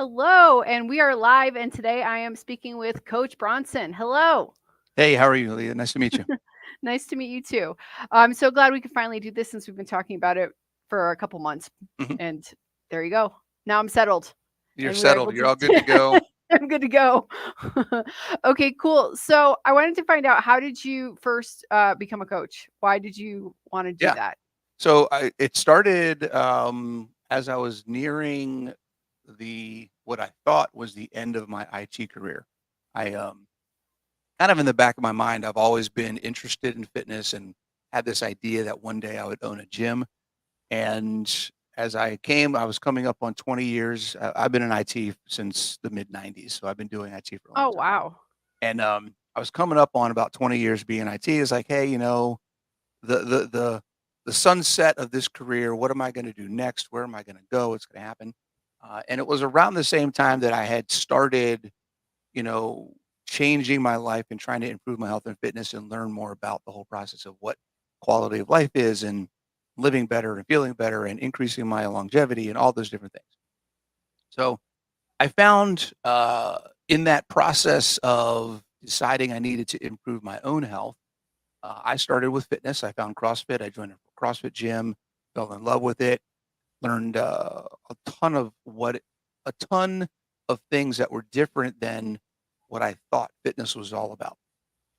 Hello, and we are live. And today I am speaking with Coach Bronson. Hello. Hey, how are you, Leah? Nice to meet you. Nice to meet you too. I'm so glad we could finally do this since we've been talking about it for a couple months. Mhm. And there you go. Now I'm settled You're and we are settled. able You're all good to to. go. I'm good to go. Okay, cool. So I wanted to find out, how did you first become a coach? Why did you want to do Yeah. that? It started as I was nearing the what I thought was the end of my IT career. I kind of in the back of my mind, I've always been interested in fitness and had this idea that one day I would own a gym. And I was coming up on 20 years. I've been in IT since the mid 90s, so I've been doing IT for a long Oh, time. wow. And I was coming up on about 20 years being IT. It's like, hey, the the the the sunset of this career. What am I going to do next? Where am I going to go? What's going to happen? And it was around the same time that I had started, you know, changing my life and trying to improve my health and fitness and learn more about the whole process of what quality of life is and living better and feeling better and increasing my longevity and all those different things. So I found in that process of deciding I needed to improve my own health, I started with fitness. I found CrossFit. I joined a CrossFit gym, fell in love with it, learned ton of a ton of things that were different than what I thought fitness was all about.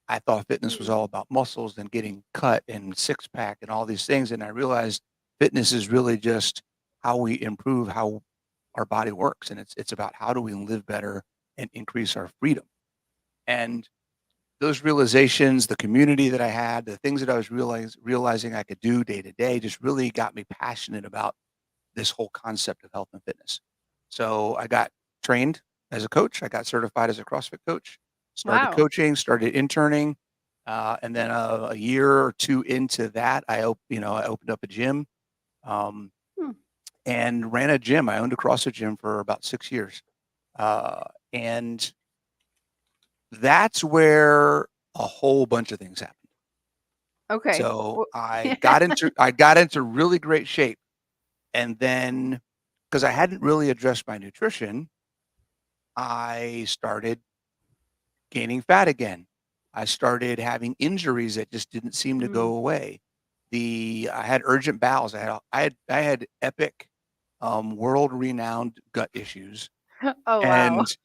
I thought fitness was Mm. all about muscles and getting cut and six pack and all these things. And I realized fitness is really just how we improve how our body works. And it's about how do we live better and increase our freedom. And those realizations, the community that I had, the things that I was realizing I could do day to day just really got me passionate about this whole concept of health and fitness. So I got trained as a coach. I got certified as a CrossFit coach, started Wow. coaching, started interning. And then a year or two into that, I opened up a gym um, Hmm. and ran a gym. I owned a CrossFit gym for about 6 years. And that's where a whole bunch of things happened. Okay. So Well, I got into really great shape, and then because I hadn't really addressed my nutrition, I started gaining fat again. I started having injuries that just didn't seem to mm. go away. I had urgent bowels. I had epic, world-renowned gut issues, Oh, wow. and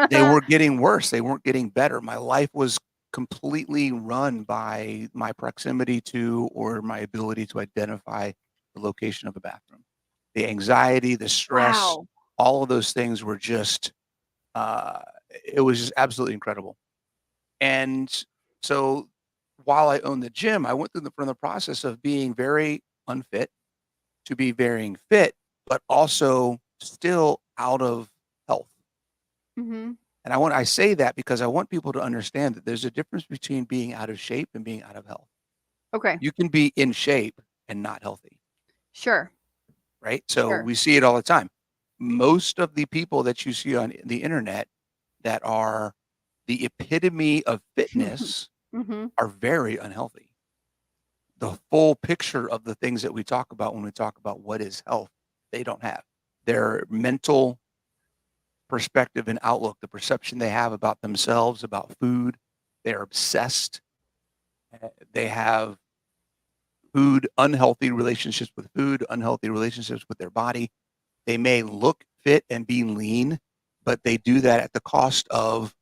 they were getting worse. They weren't getting better. My life was completely run by my proximity to or my ability to identify the location of a bathroom. The anxiety, the stress, Wow. all of those things were just, uh, it was just absolutely incredible. And so while I owned the gym, I went through from the process of being very unfit to be very fit, but also still out of health. Mhm. And I say that because I want people to understand that there's a difference between being out of shape and being out of health. Okay. You can be in shape and not healthy, Sure. right? So Sure. we see it all the time. Most of the people that you see on the internet that are the epitome of fitness Mhm. are very unhealthy. The full picture of the things that we talk about when we talk about what is health, they don't have. Their mental perspective and outlook, the perception they have about themselves, about food, they're obsessed. They have unhealthy relationships with food, unhealthy relationships with their body. They may look fit and be lean, but they do that at the cost of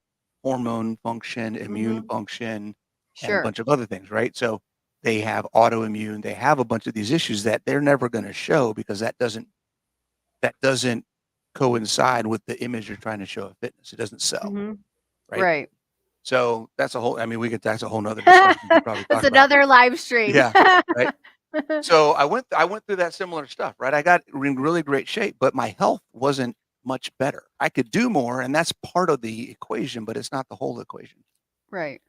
hormone function, immune Mhm. function, and a Sure. bunch of other things, right? So they have autoimmune, they have a bunch of these issues that they're never going to show because that doesn't coincide with the image you're trying to show of fitness. It doesn't sell, Mhm. right? Right. So I mean, that's a whole nother discussion we could probably That's talk about. another live stream. Yeah. Right. So I went through that similar stuff, right? I got in really great shape, but my health wasn't much better. I could do more, and that's part of the equation, but it's not the whole equation. Right.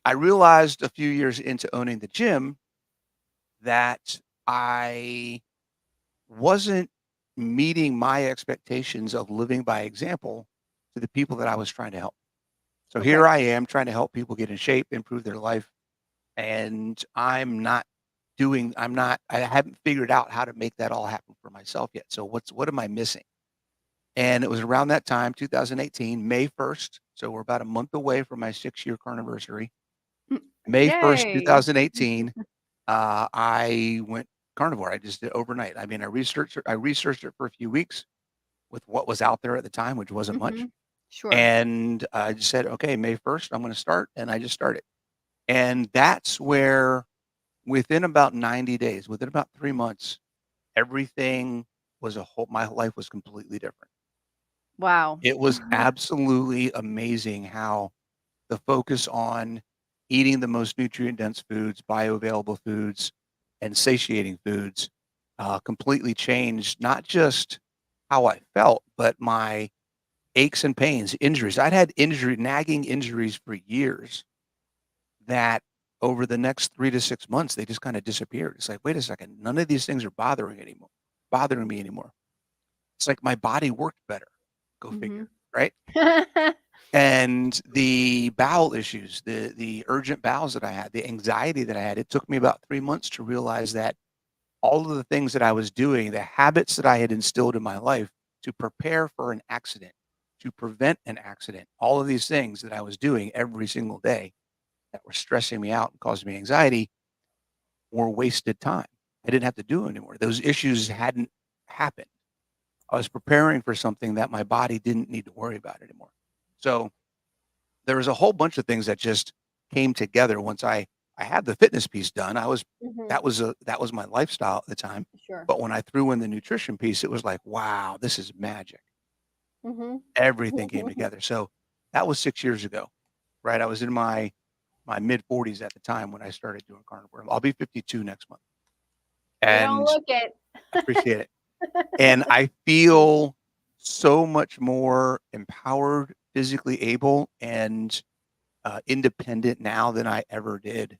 I realized a few years into owning the gym that I wasn't meeting my expectations of living by example to the people that I was trying to help. So here Okay. I am trying to help people get in shape, improve their life, and I haven't figured out how to make that all happen for myself yet. So what am I missing? And it was around that time, 2018, May 1st. So we're about a month away from my 6-year carniversary. Mm, May 1st, yay. 2018, I went carnivore. I just did overnight. I mean, I researched it for a few weeks with what was out there at the time, which wasn't much. Mhm. Sure. And I just said, okay, May 1st, I'm going to start. And I just started. And that's where within about 90 days, within about 3 months, everything my life was completely different. Wow. It was absolutely amazing how the focus on eating the most nutrient dense foods, bioavailable foods, and satiating foods completely changed not just how I felt, but my aches and pains, injuries. I'd had nagging injuries for years that over the next 3 to 6 months, they just kind of disappeared. It's like, wait a second, none of these things are bothering me anymore. It's like my body worked better. Go figure, Mhm. right? And the bowel issues, the urgent bowels that I had, the anxiety that I had, it took me about 3 months to realize that all of the things that I was doing, the habits that I had instilled in my life to prepare for an accident, to prevent an accident, all of these things that I was doing every single day that were stressing me out and causing me anxiety were wasted time. I didn't have to do it anymore. Those issues hadn't happened. I was preparing for something that my body didn't need to worry about anymore. So there was a whole bunch of things that just came together once I had the fitness piece done. Mhm. That was my lifestyle at the time. Sure. But when I threw in the nutrition piece, it was like, wow, this is magic. Mhm. Everything came together. So that was 6 years ago, right? I was in my mid 40s at the time when I started doing carnivore. I'll be 52 next month, You don't and look it. I appreciate it. And I feel so much more empowered, physically able, and independent now than I ever did.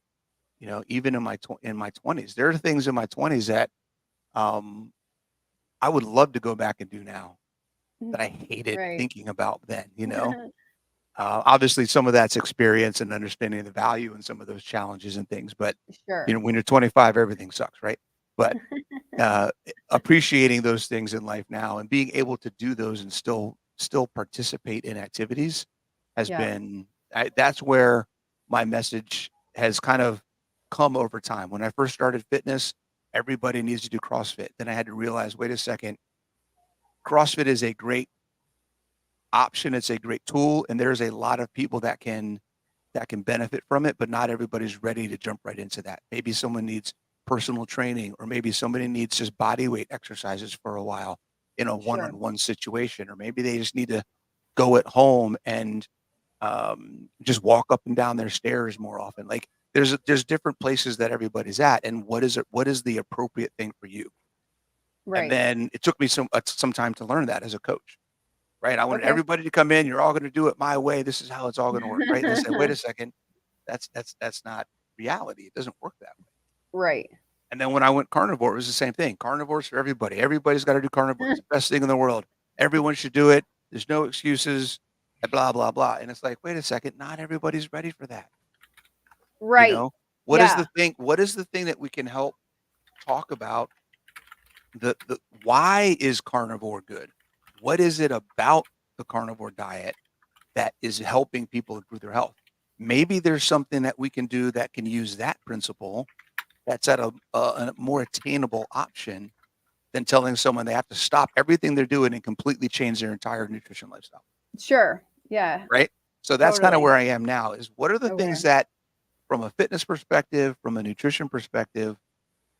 Even in my 20s, there are things in my 20s that um, I would love to go back and do now that I hated Right. thinking about then. Obviously, some of that's experience and understanding the value and some of those challenges and things. But Sure. when you're 25, everything sucks, right? But uh, appreciating those things in life now and being able to do those and still participate in activities has Yeah. been that's where my message has kind of come over time. When I first started fitness, everybody needs to do CrossFit. Then I had to realize, wait a second, CrossFit is a great option. It's a great tool, and there's a lot of people that can benefit from it, but not everybody's ready to jump right into that. Maybe someone needs personal training, or maybe somebody needs just body weight exercises for a while in a Sure. one-on-one situation, or maybe they just need to go at home and just walk up and down their stairs more often. Like there's different places that everybody's at, and what is the appropriate thing for you? And Right. then it took me some time to learn that as a coach, right? I wanted Okay. everybody to come in. You're all going to do it my way. This is how it's all going to work, right? And I said, wait a second, that's not reality. It doesn't work that way. Right. And then when I went carnivore, it was the same thing. Carnivore's for everybody. Everybody's got to do carnivore. It's the best thing in the world. Everyone should do it. There's no excuses. Blah blah blah. And it's like, wait a second, not everybody's ready for that. You Right. know, what is Yeah. the thing? What is the thing that we can help talk about? The why is carnivore good? What is it about the carnivore diet that is helping people improve their health? Maybe there's something that we can do that can use that principle that's at a more attainable option than telling someone they have to stop everything they're doing and completely change their entire nutrition lifestyle, Sure. Yeah. right? So that's kind of Totally. where I am now is what are the things Okay. that from a fitness perspective, from a nutrition perspective,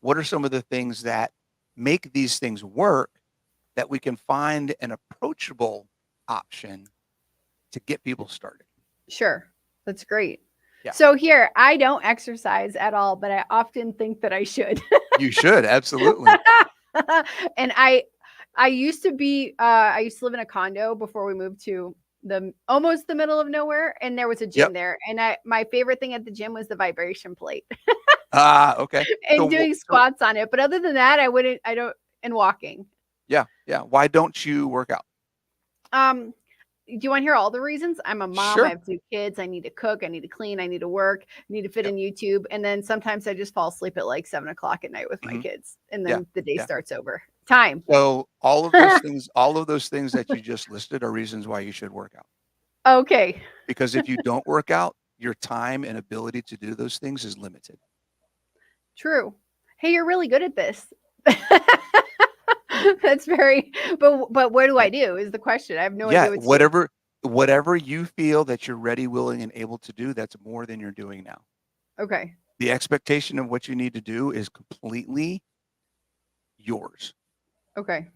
what are some of the things that make these things work that we can find an approachable option to get people started? Sure. That's great. Yeah, So here, I don't exercise at all, but I often think that I should. you should absolutely. And I used to be I used to live in a condo before we moved to the almost the middle of nowhere, and there was a Yep. gym there. And my favorite thing at the gym was the vibration plate Okay. and doing squats on it. But other than that, I don't and walking. Yeah, yeah. Why don't you work out? Um do you want to hear all the reasons? I'm a mom. I Sure. have two kids. I need to cook. I need to clean. I need to work. I need to fit Yep. in YouTube. And then sometimes I just fall asleep at like 7 o'clock at night with my Hmm. kids. And Yeah, then the day yeah. starts over. Time. So all of those things that you just listed are reasons why you should work out. Okay. Because if you don't work out, your time and ability to do those things is limited. True. Hey, you're really good at this. That's very but what do I Right? do is the question. I have no Yeah, idea what to do. whatever you feel that you're ready, willing, and able to do, that's more than you're doing now. Okay. The expectation of what you need to do is completely yours. Okay.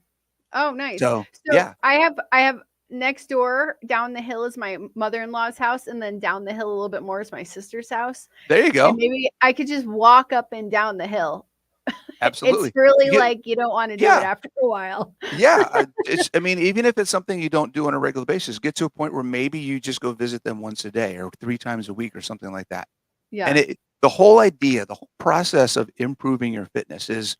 Oh, nice. So So yeah, I have next door down the hill is my mother-in-law's house, and then down the hill a little bit more is my sister's house. there you And go. maybe I could just walk up and down the hill. It's Absolutely. really You, like you don't want to do it yeah, after a while. yeah. I mean, even if it's something you don't do on a regular basis, get to a point where maybe you just go visit them once a day or 3 times a week or something like that. And Yeah. the whole idea, the whole process of improving your fitness is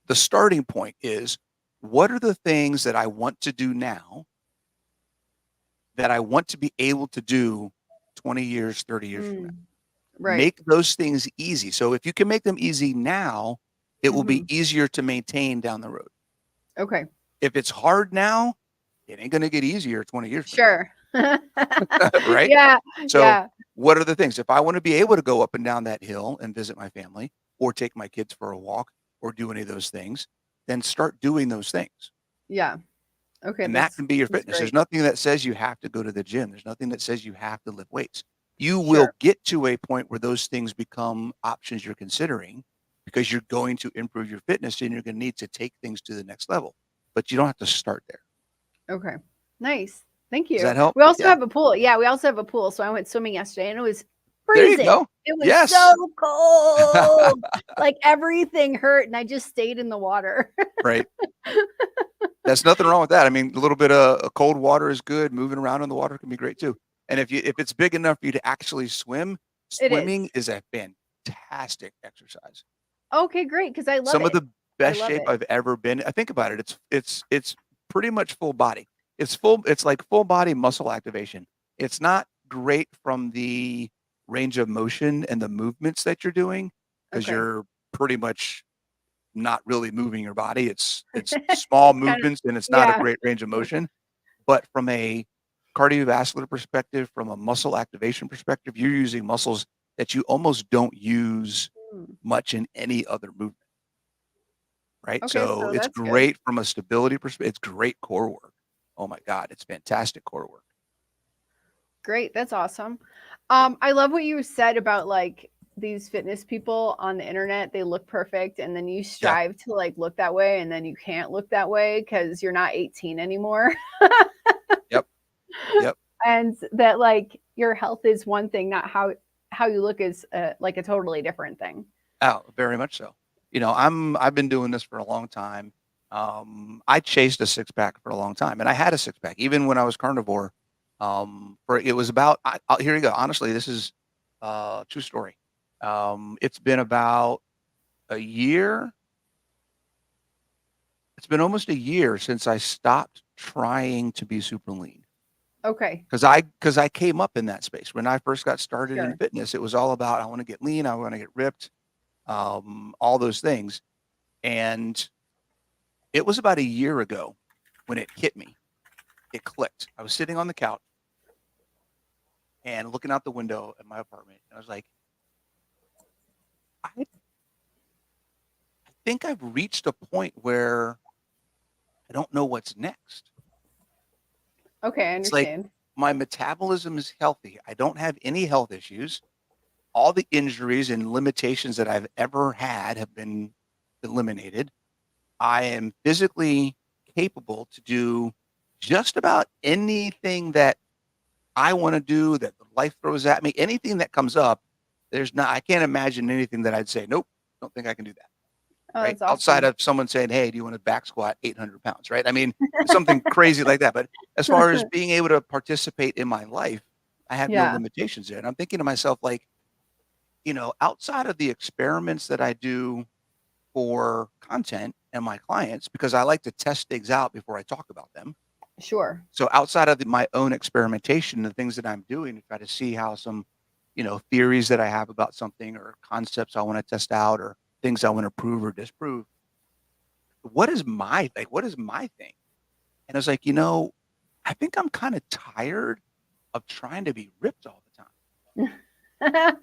the starting point is what are the things that I want to do now that I want to be able to do 20 years, 30 years from now? Mm, right. Make those things easy. So if you can make them easy now, it will be Mhm. easier to maintain down the road. Okay. If it's hard now, it ain't going to get easier 20 years from Sure. now. Right? Yeah. So Yeah. what are the things? If I want to be able to go up and down that hill and visit my family or take my kids for a walk or do any of those things, then start doing those things. Yeah. Okay, And that can be your that's fitness. There's great. nothing that says you have to go to the gym. There's nothing that says you have to lift weights. You will Sure. get to a point where those things become options you're considering because you're going to improve your fitness and you're going to need to take things to the next level. But you don't have to start there. Okay. Nice. Thank Does you. that help? We also Yeah. have a pool. Yeah, we also have a pool. So I went swimming yesterday and it was There you freezing. go. It was so Yes. cold. Like everything hurt and I just stayed in the water. Right. There's nothing wrong with that. I mean, a little bit of cold water is good. Moving around in the water can be great too. And if it's big enough for you to actually swim, It is. swimming is a fantastic exercise. Okay, great, because I love Some of it. the I best love shape it. I've ever been. I think about it. It's pretty much full body. It's like full body muscle activation. It's not great from the range of motion and the movements that you're doing because Okay. you're pretty much not really moving your body. It's small It's kind of movements and it's not a yeah. great range of motion. But from a cardiovascular perspective, from a muscle activation perspective, you're using muscles that you almost don't use Mm. much in any other movement, right? Okay, So so it's that's good. great from a stability perspective. It's great core work. Oh my God, it's fantastic core work. Great, that's awesome. I love what you said about like these fitness people on the internet. They look perfect, and then you Yeah. strive to like look that way, and then you can't look that way because you're not 18 anymore. Yep. Yep. And that like your health is one thing, not how you look is like a totally different thing. Oh, very much so. I've been doing this for a long time. I chased a six pack for a long time, and I had a six pack even when I was carnivore. For it was about here you go. Honestly, this is true story. It's been about a year. It's been almost a year since I stopped trying to be super lean. Okay, Because I came up in that space when I first got started in sure. fitness. It was all about I want to get lean, I want to get ripped, all those things. And it was about a year ago when it hit me. It clicked. I was sitting on the couch and looking out the window at my apartment, and I was like, I think I've reached a point where I don't know what's next. Okay, I It's like understand. my metabolism is healthy. I don't have any health issues. All the injuries and limitations that I've ever had have been eliminated. I am physically capable to do just about anything that I want to do that life throws at me. Anything that comes up, I can't imagine anything that I'd say, nope, don't think I can do that. Oh, Right. that's Outside awesome. of someone saying, hey, do you want to back squat 800 pounds? Right. I mean, something crazy like that. But as far as being able to participate in my life, I have no Yeah, limitations there. And I'm thinking to myself, like, outside of the experiments that I do for content and my clients, because I like to test things out before I talk about them. sure. So outside of my own experimentation, the things that I'm doing to try to see how some, theories that I have about something or concepts I want to test out or things I want to prove or disprove, what is my thing? And I was like, I think I'm kind of tired of trying to be ripped all the time.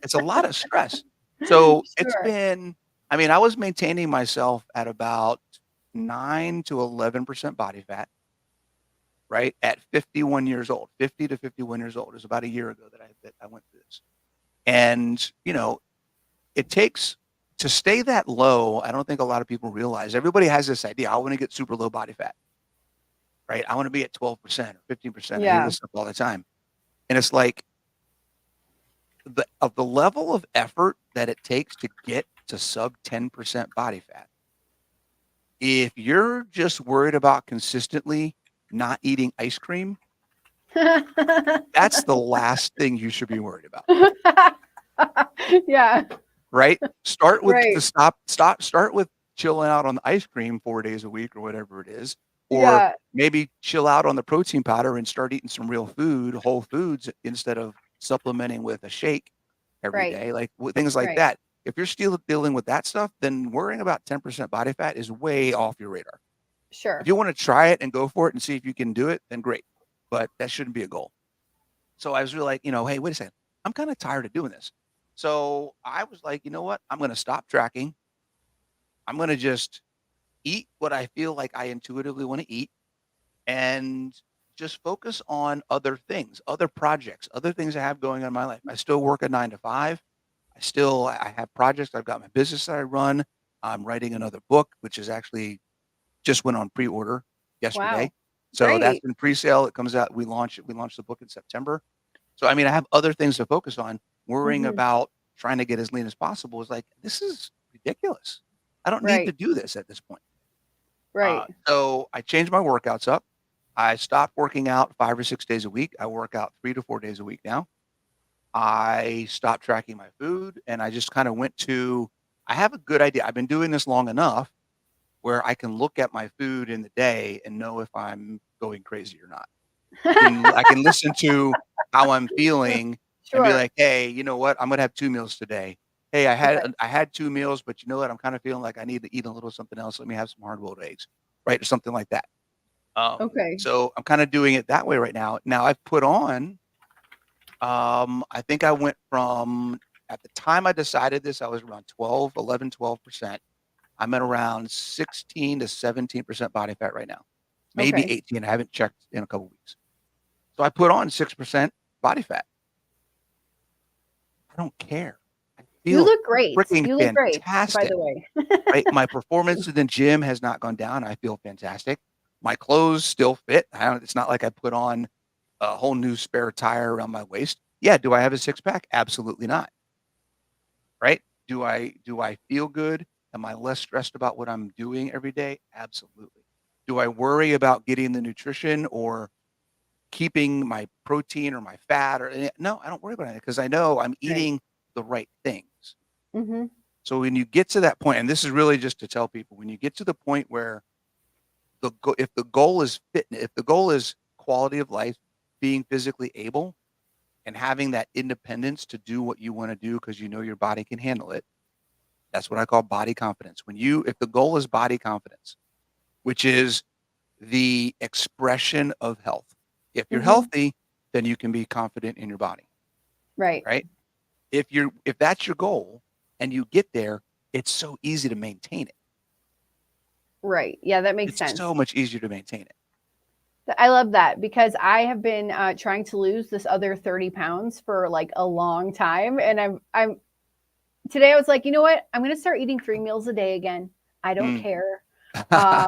It's a lot of stress. So it's Sure. been, I mean, I was maintaining myself at about 9 to 11% body fat, right? At 51 years old, 50 to 51 years old. It was about a year ago that I went through this. And, it takes to stay that low. I don't think a lot of people realize. Everybody has this idea. I want to get super low body fat, right? I want to be at 12% or 15%. I hear Yeah. this stuff all the time. And it's like the level of effort that it takes to get to sub 10% body fat. If you're just worried about consistently not eating ice cream, that's the last thing you should be worried about. Yeah. Right? Right. Start with chilling out on the ice cream 4 days a week or whatever it is, or Yeah. maybe chill out on the protein powder and start eating some real food, whole foods, instead of supplementing with a shake every Right. day, like things like Right. that. If you're still dealing with that stuff, then worrying about 10% body fat is way off your radar. If Sure. you want to try it and go for it and see if you can do it, then great. But that shouldn't be a goal. So I was really like, hey, wait a second. I'm kind of tired of doing this. So I was like, you know what? I'm going to stop tracking. I'm going to just eat what I feel like I intuitively want to eat and just focus on other things, other projects, other things I have going on in my life. I still work a 9 to 5. I have projects. I've got my business that I run. I'm writing another book, which is actually just went on pre-order yesterday. Wow. So that's Great. in pre-sale. It comes out. We launched the book in September. So I mean, I have other things to focus on. Worrying Mhm. about trying to get as lean as possible is like, this is ridiculous. I don't need to Right. do this at this point. Right. So I changed my workouts up. I stopped working out 5 or 6 days a week. I work out 3 to 4 days a week now. I stopped tracking my food and I just kind of I have a good idea. I've been doing this long enough where I can look at my food in the day and know if I'm going crazy or not. I can listen to how I'm feeling and be Sure. like, "Hey, you know what? I'm gonna have 2 meals today. Hey, Okay. I had 2 meals, but you know what? I'm kinda feeling like I need to eat a little something else. Let me have some hard-boiled eggs," right? Or something like that. Okay. So I'm kinda doing it that way right now. Now I've put on, I think I went from at the time I decided this, I was around 12%. I'm at around 16 to 17% body fat right now. Maybe Okay. 18. I haven't checked in a couple weeks. So I put on 6% body fat. I don't care. I You feel look great. freaking You look great, by fantastic, the way. right? My performance in the gym has not gone down. I feel fantastic. My clothes still fit. It's not like I put on a whole new spare tire around my waist. Yeah, do I have a six pack? Absolutely not. Right? Do I feel good? Am I less stressed about what I'm doing every day? Absolutely. Do I worry about getting the nutrition or keeping my protein or my fat or no, I don't worry about it because I know I'm Right. eating the right things. Mhm. So when you get to that point, and this is really just to tell people, when you get to the point where if the goal is fitness, if the goal is quality of life, being physically able and having that independence to do what you want to do because you know your body can handle it. That's what I call body confidence. If the goal is body confidence, which is the expression of health. If you're Mhm. healthy, then you can be confident in your body, Right. right? If that's your goal and you get there, it's so easy to maintain it. Right. Yeah, that makes It's so sense. much easier to maintain it. I love that because I have been trying to lose this other 30 pounds for like a long time. And today I was like, you know what? I'm going to start eating 3 meals a day again. I don't Mm. care. Uh,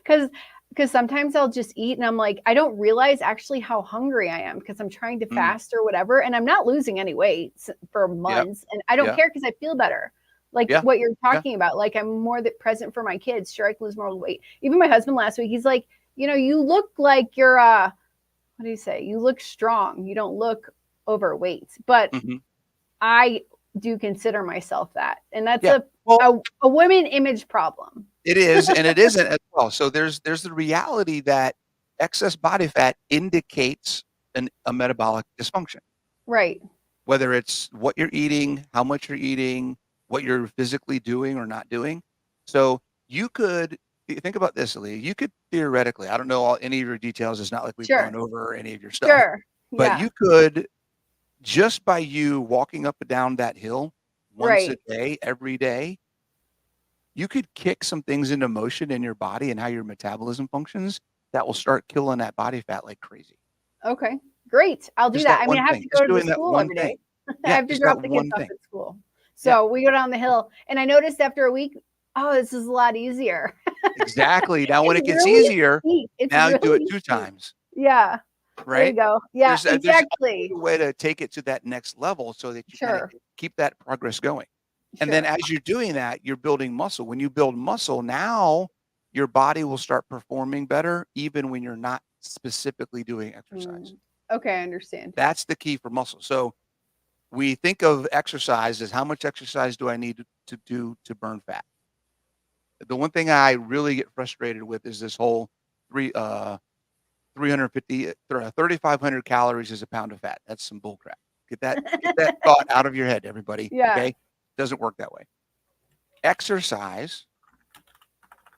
cause, cause sometimes I'll just eat and I'm like, I don't realize actually how hungry I am because I'm trying to Mm. fast or whatever. And I'm not losing any weight for Yep. months and I don't Yeah. care because I feel better. Like Yeah. what you're Yeah. talking about. Like I'm more present for my kids. Sure, I can lose more weight. Even my husband last week, he's like, you look like you're what do you say? You look strong. You don't look overweight. But Hmm. I do consider myself that. And that's Yeah. Well, a women image problem. it is, and it isn't as well. So there's the reality that excess body fat indicates a metabolic dysfunction, Right. whether it's what you're eating, how much you're eating, what you're physically doing or not doing. So You could think about this, Lee. You could theoretically, I don't know any of your details. It's not like we've gone Sure. over any of your stuff, Sure. but Yeah. you could, just by you walking up and down that hill once a Right. day, every day, you could kick some things into motion in your body and how your metabolism functions that will start killing that body fat like crazy. Okay. Great. I'll do Just that. that I mean, one I have thing, to just go to the doing that school one every day. thing. I Yeah, have to just that drop the kids one off thing. at school. Yeah, So we go down the hill, and I noticed after a week, oh, this is a lot easier. exactly. Now, when It's it gets really easier, sweet. It's now you do it really 2 sweet. times, Yeah. There you right? go. Yeah, There's exactly. a way to take it to that next level so that you kind of Sure. keep that progress going. And then Sure. as you're doing that, you're building muscle. When you build muscle, now your body will start performing better even when you're not specifically doing exercise. Mm. Okay, I understand. That's the key for muscle. So we think of exercise as how much exercise do I need to do to burn fat? The one thing I really get frustrated with is this whole three 350 3,500 calories is a pound of fat. That's some bull crap. Get that thought out of your head, everybody. Yeah. Okay? Doesn't work that way. Exercise,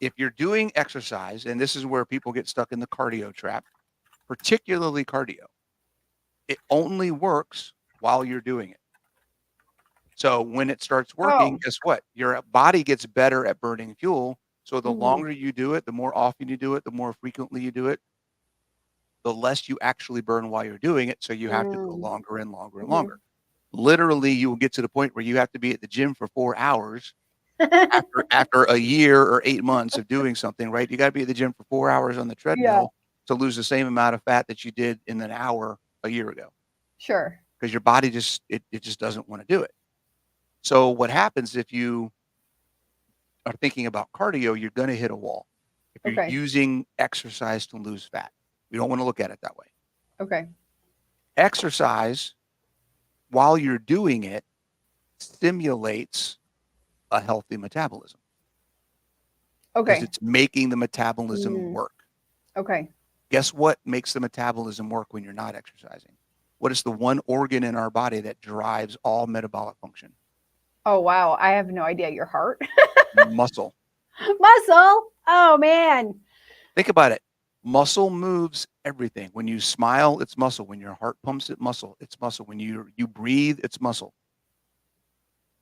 if you're doing exercise, and this is where people get stuck in the cardio trap, particularly cardio, it only works while you're doing it. So when it starts working, Oh. guess what? Your body gets better at burning fuel. So the Mhm. longer you do it, the more often you do it, the more frequently you do it, the less you actually burn while you're doing it. So you have to go Mm. longer and longer and Mhm. longer. Literally, you will get to the point where you have to be at the gym for 4 hours after a year or 8 months of doing something, right? You got to be at the gym for 4 hours on the Yeah. treadmill to lose the same amount of fat that you did in an hour a year ago Sure. because your body it just doesn't want to do it. So what happens if you are thinking about cardio, you're going to hit a wall. If you're Okay. using exercise to lose fat, we don't want to look at it that way. Okay. Exercise, while you're doing it, stimulates a healthy metabolism because Okay. it's making the metabolism Mm. work. Okay. Guess what makes the metabolism work when you're not exercising? What is the one organ in our body that drives all metabolic function? Oh, wow. I have no idea. Your heart? Muscle. Muscle? Oh, man. Think about it. Muscle moves everything. When you smile, it's muscle. When your heart pumps, it's muscle. It's muscle. When you breathe, it's muscle.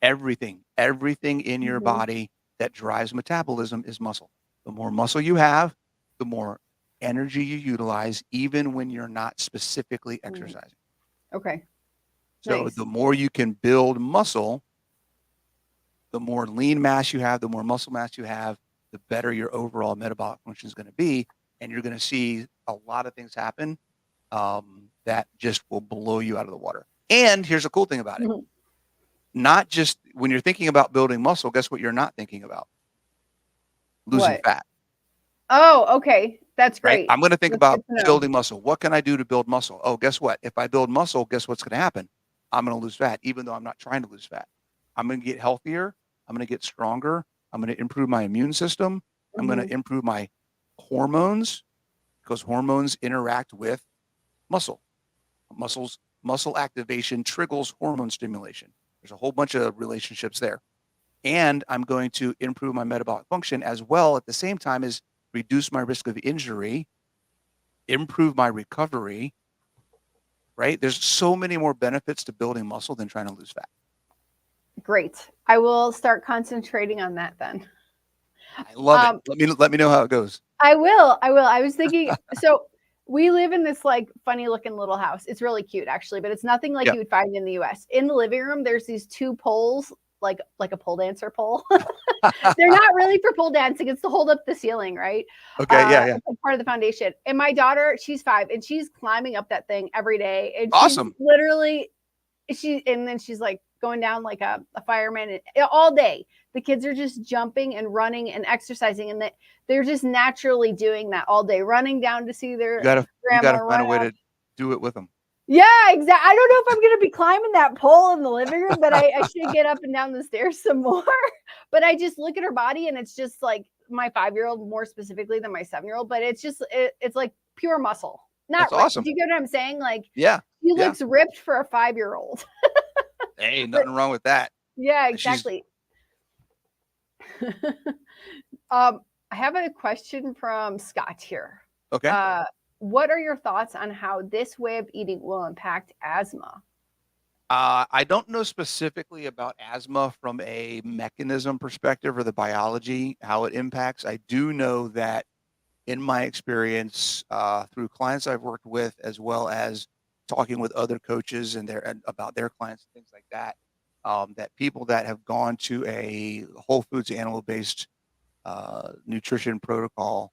Everything in your Mhm. body that drives metabolism is muscle. The more muscle you have, the more energy you utilize, even when you're not specifically Mm. exercising. Okay. So Nice. the more you can build muscle, the more lean mass you have, the more muscle mass you have, the better your overall metabolic function is going to be. And you're going to see a lot of things happen that just will blow you out of the water. And here's the cool thing about it. Mhm. Not just when you're thinking about building muscle, guess what you're not thinking about? Losing What? fat, Oh, okay. That's right? great. I'm going to think That's about good to know. building muscle. What can I do to build muscle? Oh, guess what? If I build muscle, guess what's going to happen? I'm going to lose fat, even though I'm not trying to lose fat. I'm going to get healthier. I'm going to get stronger. I'm going to improve my immune system. I'm going to Mhm. improve my hormones because hormones interact with muscle. Muscle activation triggers hormone stimulation. There's a whole bunch of relationships there. And I'm going to improve my metabolic function as well at the same time as reduce my risk of injury, improve my recovery, right? There's so many more benefits to building muscle than trying to lose fat. Great. I will start concentrating on that then. I love it. Um, Let me know how it goes. I will. I will. I was thinking, so we live in this like funny looking little house. It's really cute actually, but it's nothing like Yeah. you would find in the US. In the living room, there's these two poles, like a pole dancer pole. They're not really for pole dancing. It's to hold up the ceiling, right? Okay. Yeah. Yeah. It's like part of the foundation. And my daughter, she's 5, and she's climbing up that thing every day. And she's Awesome. literally and then she's like going down like a fireman all day. The kids are just jumping and running and exercising, and they're just naturally doing that all day, running down to see their You grandma gotta find run a way up. to do it with them. Yeah, exactly. I don't know if I'm gonna be climbing that pole in the living room, but I should get up and down the stairs some more. But I just look at her body, and it's just like my 5-year-old more specifically than my 7-year-old. But it's like pure muscle. Not That's right. awesome. Do you get what I'm saying? Like Yeah. she Yeah. looks ripped for a 5-year-old. Hey, But nothing wrong with that. yeah, She's exactly. I have a question from Scott here. Okay. Uh, what are your thoughts on how this way of eating will impact asthma? I don't know specifically about asthma from a mechanism perspective or the biology, how it impacts. I do know that in my experience, through clients I've worked with, as well as talking with other coaches and about their clients and things like that, that people that have gone to a whole foods animal based nutrition protocol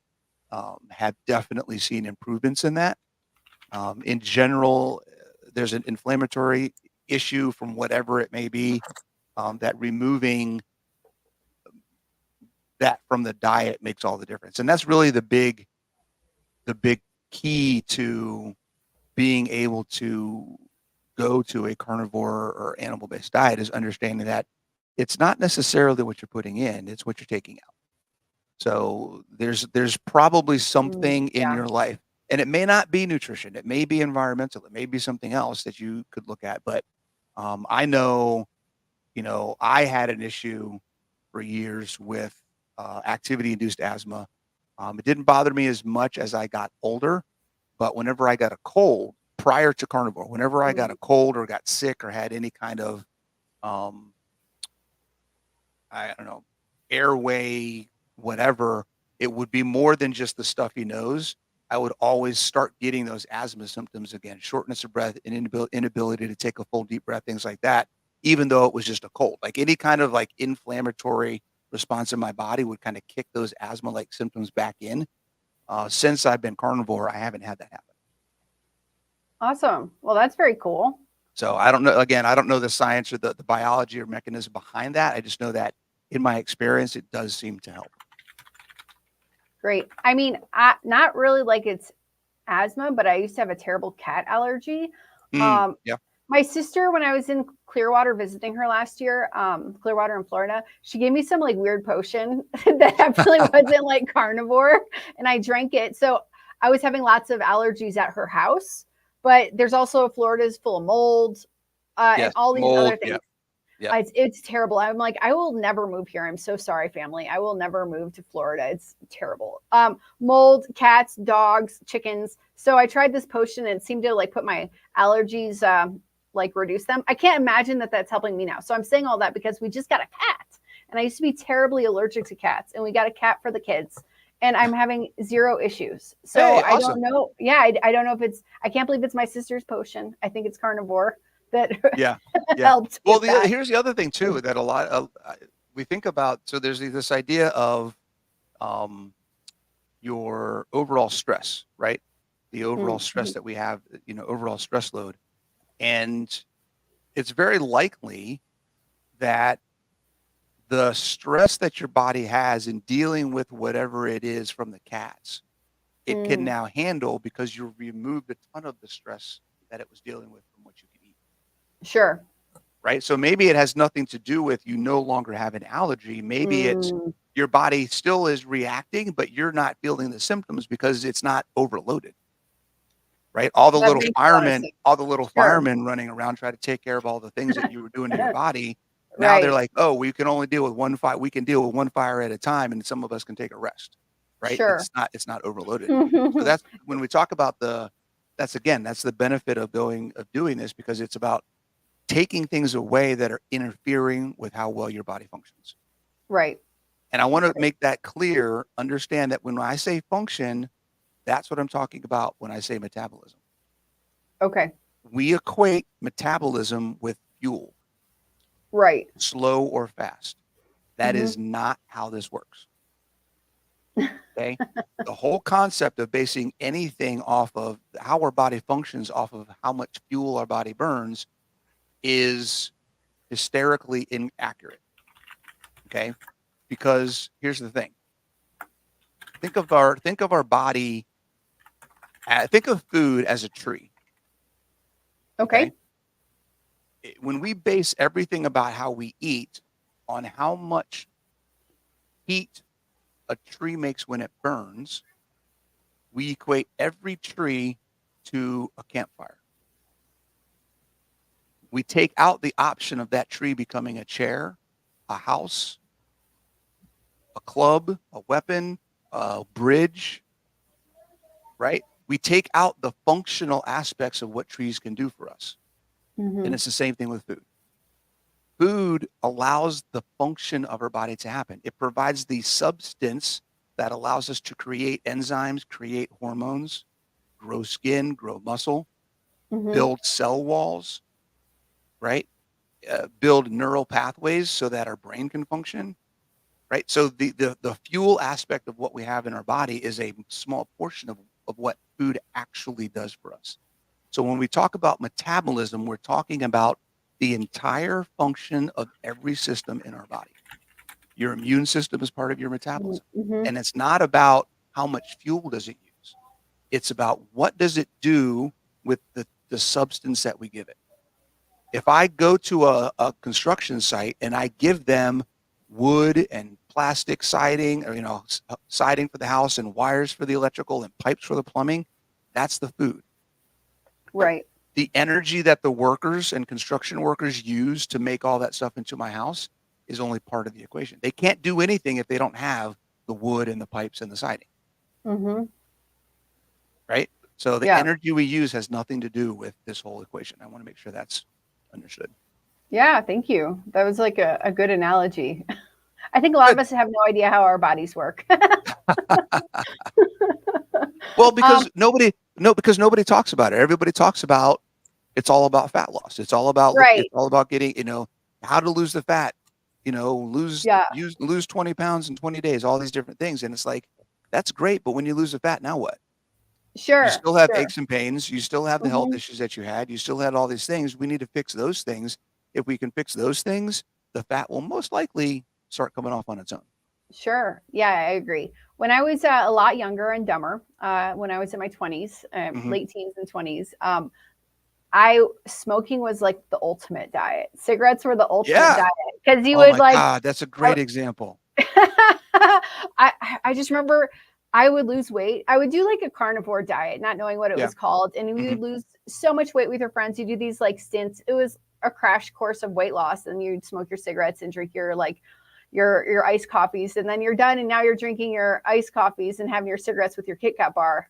have definitely seen improvements in that. In general, there's an inflammatory issue from whatever it may be, that removing that from the diet makes all the difference. And that's really the big key to being able to go to a carnivore or animal-based diet is understanding that it's not necessarily what you're putting in, it's what you're taking out. So there's probably something in Yeah. your life, and it may not be nutrition, it may be environmental, it may be something else that you could look at. But I know, I had an issue for years with activity-induced asthma. It didn't bother me as much as I got older, but whenever I got a cold prior to carnivore, whenever I got Mm, a cold or got sick or had any kind of um, I don't know, airway, whatever, it would be more than just the stuffy nose. I would always start getting those asthma symptoms again, shortness of breath and inability to take a full deep breath, things like that, even though it was just a cold. Like any kind of like inflammatory response in my body would kind of kick those asthma like symptoms back in. Since I've been carnivore, I haven't had that happen. awesome. Well, that's very cool. So I don't know. Again, I don't know the science or the biology or mechanism behind that. I just know that in my experience, it does seem to help. Great. I mean, not really like it's asthma, but I used to have a terrible cat allergy. Um, Yeah. my sister, when I was in Clearwater visiting her last year, Clearwater in Florida, she gave me some like weird potion that actually wasn't like carnivore, and I drank it. So I was having lots of allergies at her house. But there's also Florida's full of mold, and Yes. all these other Mold. things. Yep. Yep. It's terrible. I'm like, I will never move here. I'm so sorry, family. I will never move to Florida. It's terrible. Mold, cats, dogs, chickens. So I tried this potion and it seemed to like put my allergies, like reduce them. I can't imagine that that's helping me now. So I'm saying all that because we just got a cat, and I used to be terribly allergic to cats, and we got a cat for the kids. And I'm having zero issues. So Hey, I awesome. don't know. Yeah, I don't know if it's, I can't believe it's my sister's potion. I think it's carnivore that Yeah. Yeah. helped Well, with that. here's the other thing too that a lot of we think about. So there's this idea of um, your overall stress, right? The overall stress Mm-hmm. that we have, overall stress load, and it's very likely that the stress that your body has in dealing with whatever it is from the cats, it can Mm, now handle because you removed a ton of the stress that it was dealing with from what you can eat. sure. Right? So maybe it has nothing to do with you no longer have an allergy. Maybe it's Mm, your body still is reacting, but you're not feeling the symptoms because it's not overloaded. Right? that makes a lot of sense. All the little Sure. firemen running around trying to take care of all the things that you were doing to your body. Now they're Right. like, oh, we can only deal with one fire. We can deal with one fire at a time, and some of us can take a rest. Right? Sure. It's not overloaded. So that's when we talk about that's the benefit of doing this, because it's about taking things away that are interfering with how well your body functions. Right. And I want to Right. make that clear, understand that when I say function, that's what I'm talking about when I say metabolism. Okay. We equate metabolism with fuel, Right. slow or fast. That Hmm. is not how this works. Okay. The whole concept of basing anything off of how our body functions off of how much fuel our body burns is hysterically inaccurate. Okay. Because here's the thing. Think of our body. Think of food as a tree. Okay. Okay. When we base everything about how we eat on how much heat a tree makes when it burns, we equate every tree to a campfire. We take out the option of that tree becoming a chair, a house, a club, a weapon, a bridge, right? We take out the functional aspects of what trees can do for us. And it's the same thing with food. Food allows the function of our body to happen. It provides the substance that allows us to create enzymes, create hormones, grow skin, grow muscle, build cell walls, right? Build neural pathways so that our brain can function, right? So the fuel aspect of what we have in our body is a small portion of what food actually does for us. So when we talk about metabolism, we're talking about the entire function of every system in our body. Your immune system is part of your metabolism. And it's not about how much fuel does it use. It's about what does it do with the substance that we give it. If I go to a construction site and I give them wood and plastic siding, or siding for the house and wires for the electrical and pipes for the plumbing, that's the food. Right. The energy that the workers and construction workers use to make all that stuff into my house is only part of the equation. They can't do anything if they don't have the wood and the pipes and the siding. Right? So the energy we use has nothing to do with this whole equation. I want to make sure that's understood. Yeah, thank you. That was like a good analogy. I think a lot of us have no idea how our bodies work. Well, because nobody talks about it. Everybody talks about it's all about fat loss. It's all about Right. it's all about getting, how to lose the fat, lose 20 pounds in 20 days, all these different things. And it's like, that's great, but when you lose the fat, now what? Sure. You still have sure. aches and pains. You still have the health issues that you had. You still had all these things. We need to fix those things. If we can fix those things, the fat will most likely start coming off on its own. Sure. Yeah, I agree. When I was a lot younger and dumber, when I was in my 20s, late teens and 20s, smoking was like the ultimate diet. Cigarettes were the ultimate diet because you would like. God, that's a great example. I just remember I would lose weight. I would do like a carnivore diet, not knowing what it was called, and we would lose so much weight with your friends. You do these like stints. It was a crash course of weight loss, and you'd smoke your cigarettes and drink your your iced coffees, and then you're done, and now you're drinking your iced coffees and having your cigarettes with your Kit Kat bar.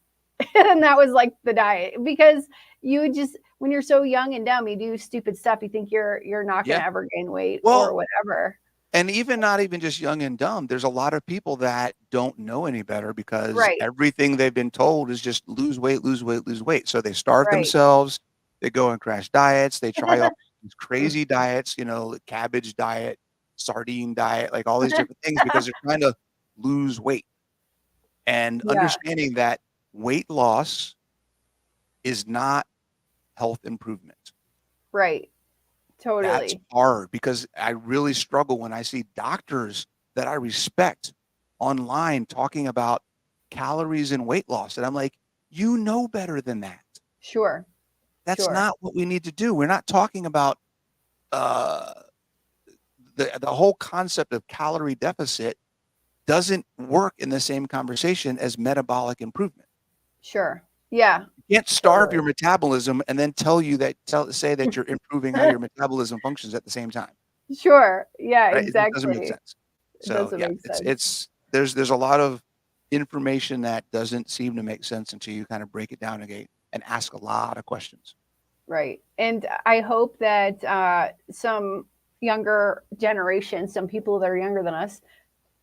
And that was like the diet, because you just, when you're so young and dumb, you do stupid stuff. You think you're not going to ever gain weight or whatever. And not even just young and dumb. There's a lot of people that don't know any better because everything they've been told is just lose weight, lose weight, lose weight. So they starve themselves. They go and crash diets. They try all these crazy diets, cabbage diet, sardine diet, like all these different things, because they're trying to lose weight. And understanding that weight loss is not health improvement. Right. Totally. That's hard, because I really struggle when I see doctors that I respect online talking about calories and weight loss. And I'm like, you know better than that. Sure. That's not what we need to do. We're not talking about the whole concept of calorie deficit doesn't work in the same conversation as metabolic improvement. Sure. Yeah. You can't starve your metabolism and then say that you're improving how your metabolism functions at the same time. Sure. Yeah, right? exactly. It doesn't make sense. So it's there's a lot of information that doesn't seem to make sense until you kind of break it down and ask a lot of questions. Right. And I hope that some younger generation, some people that are younger than us,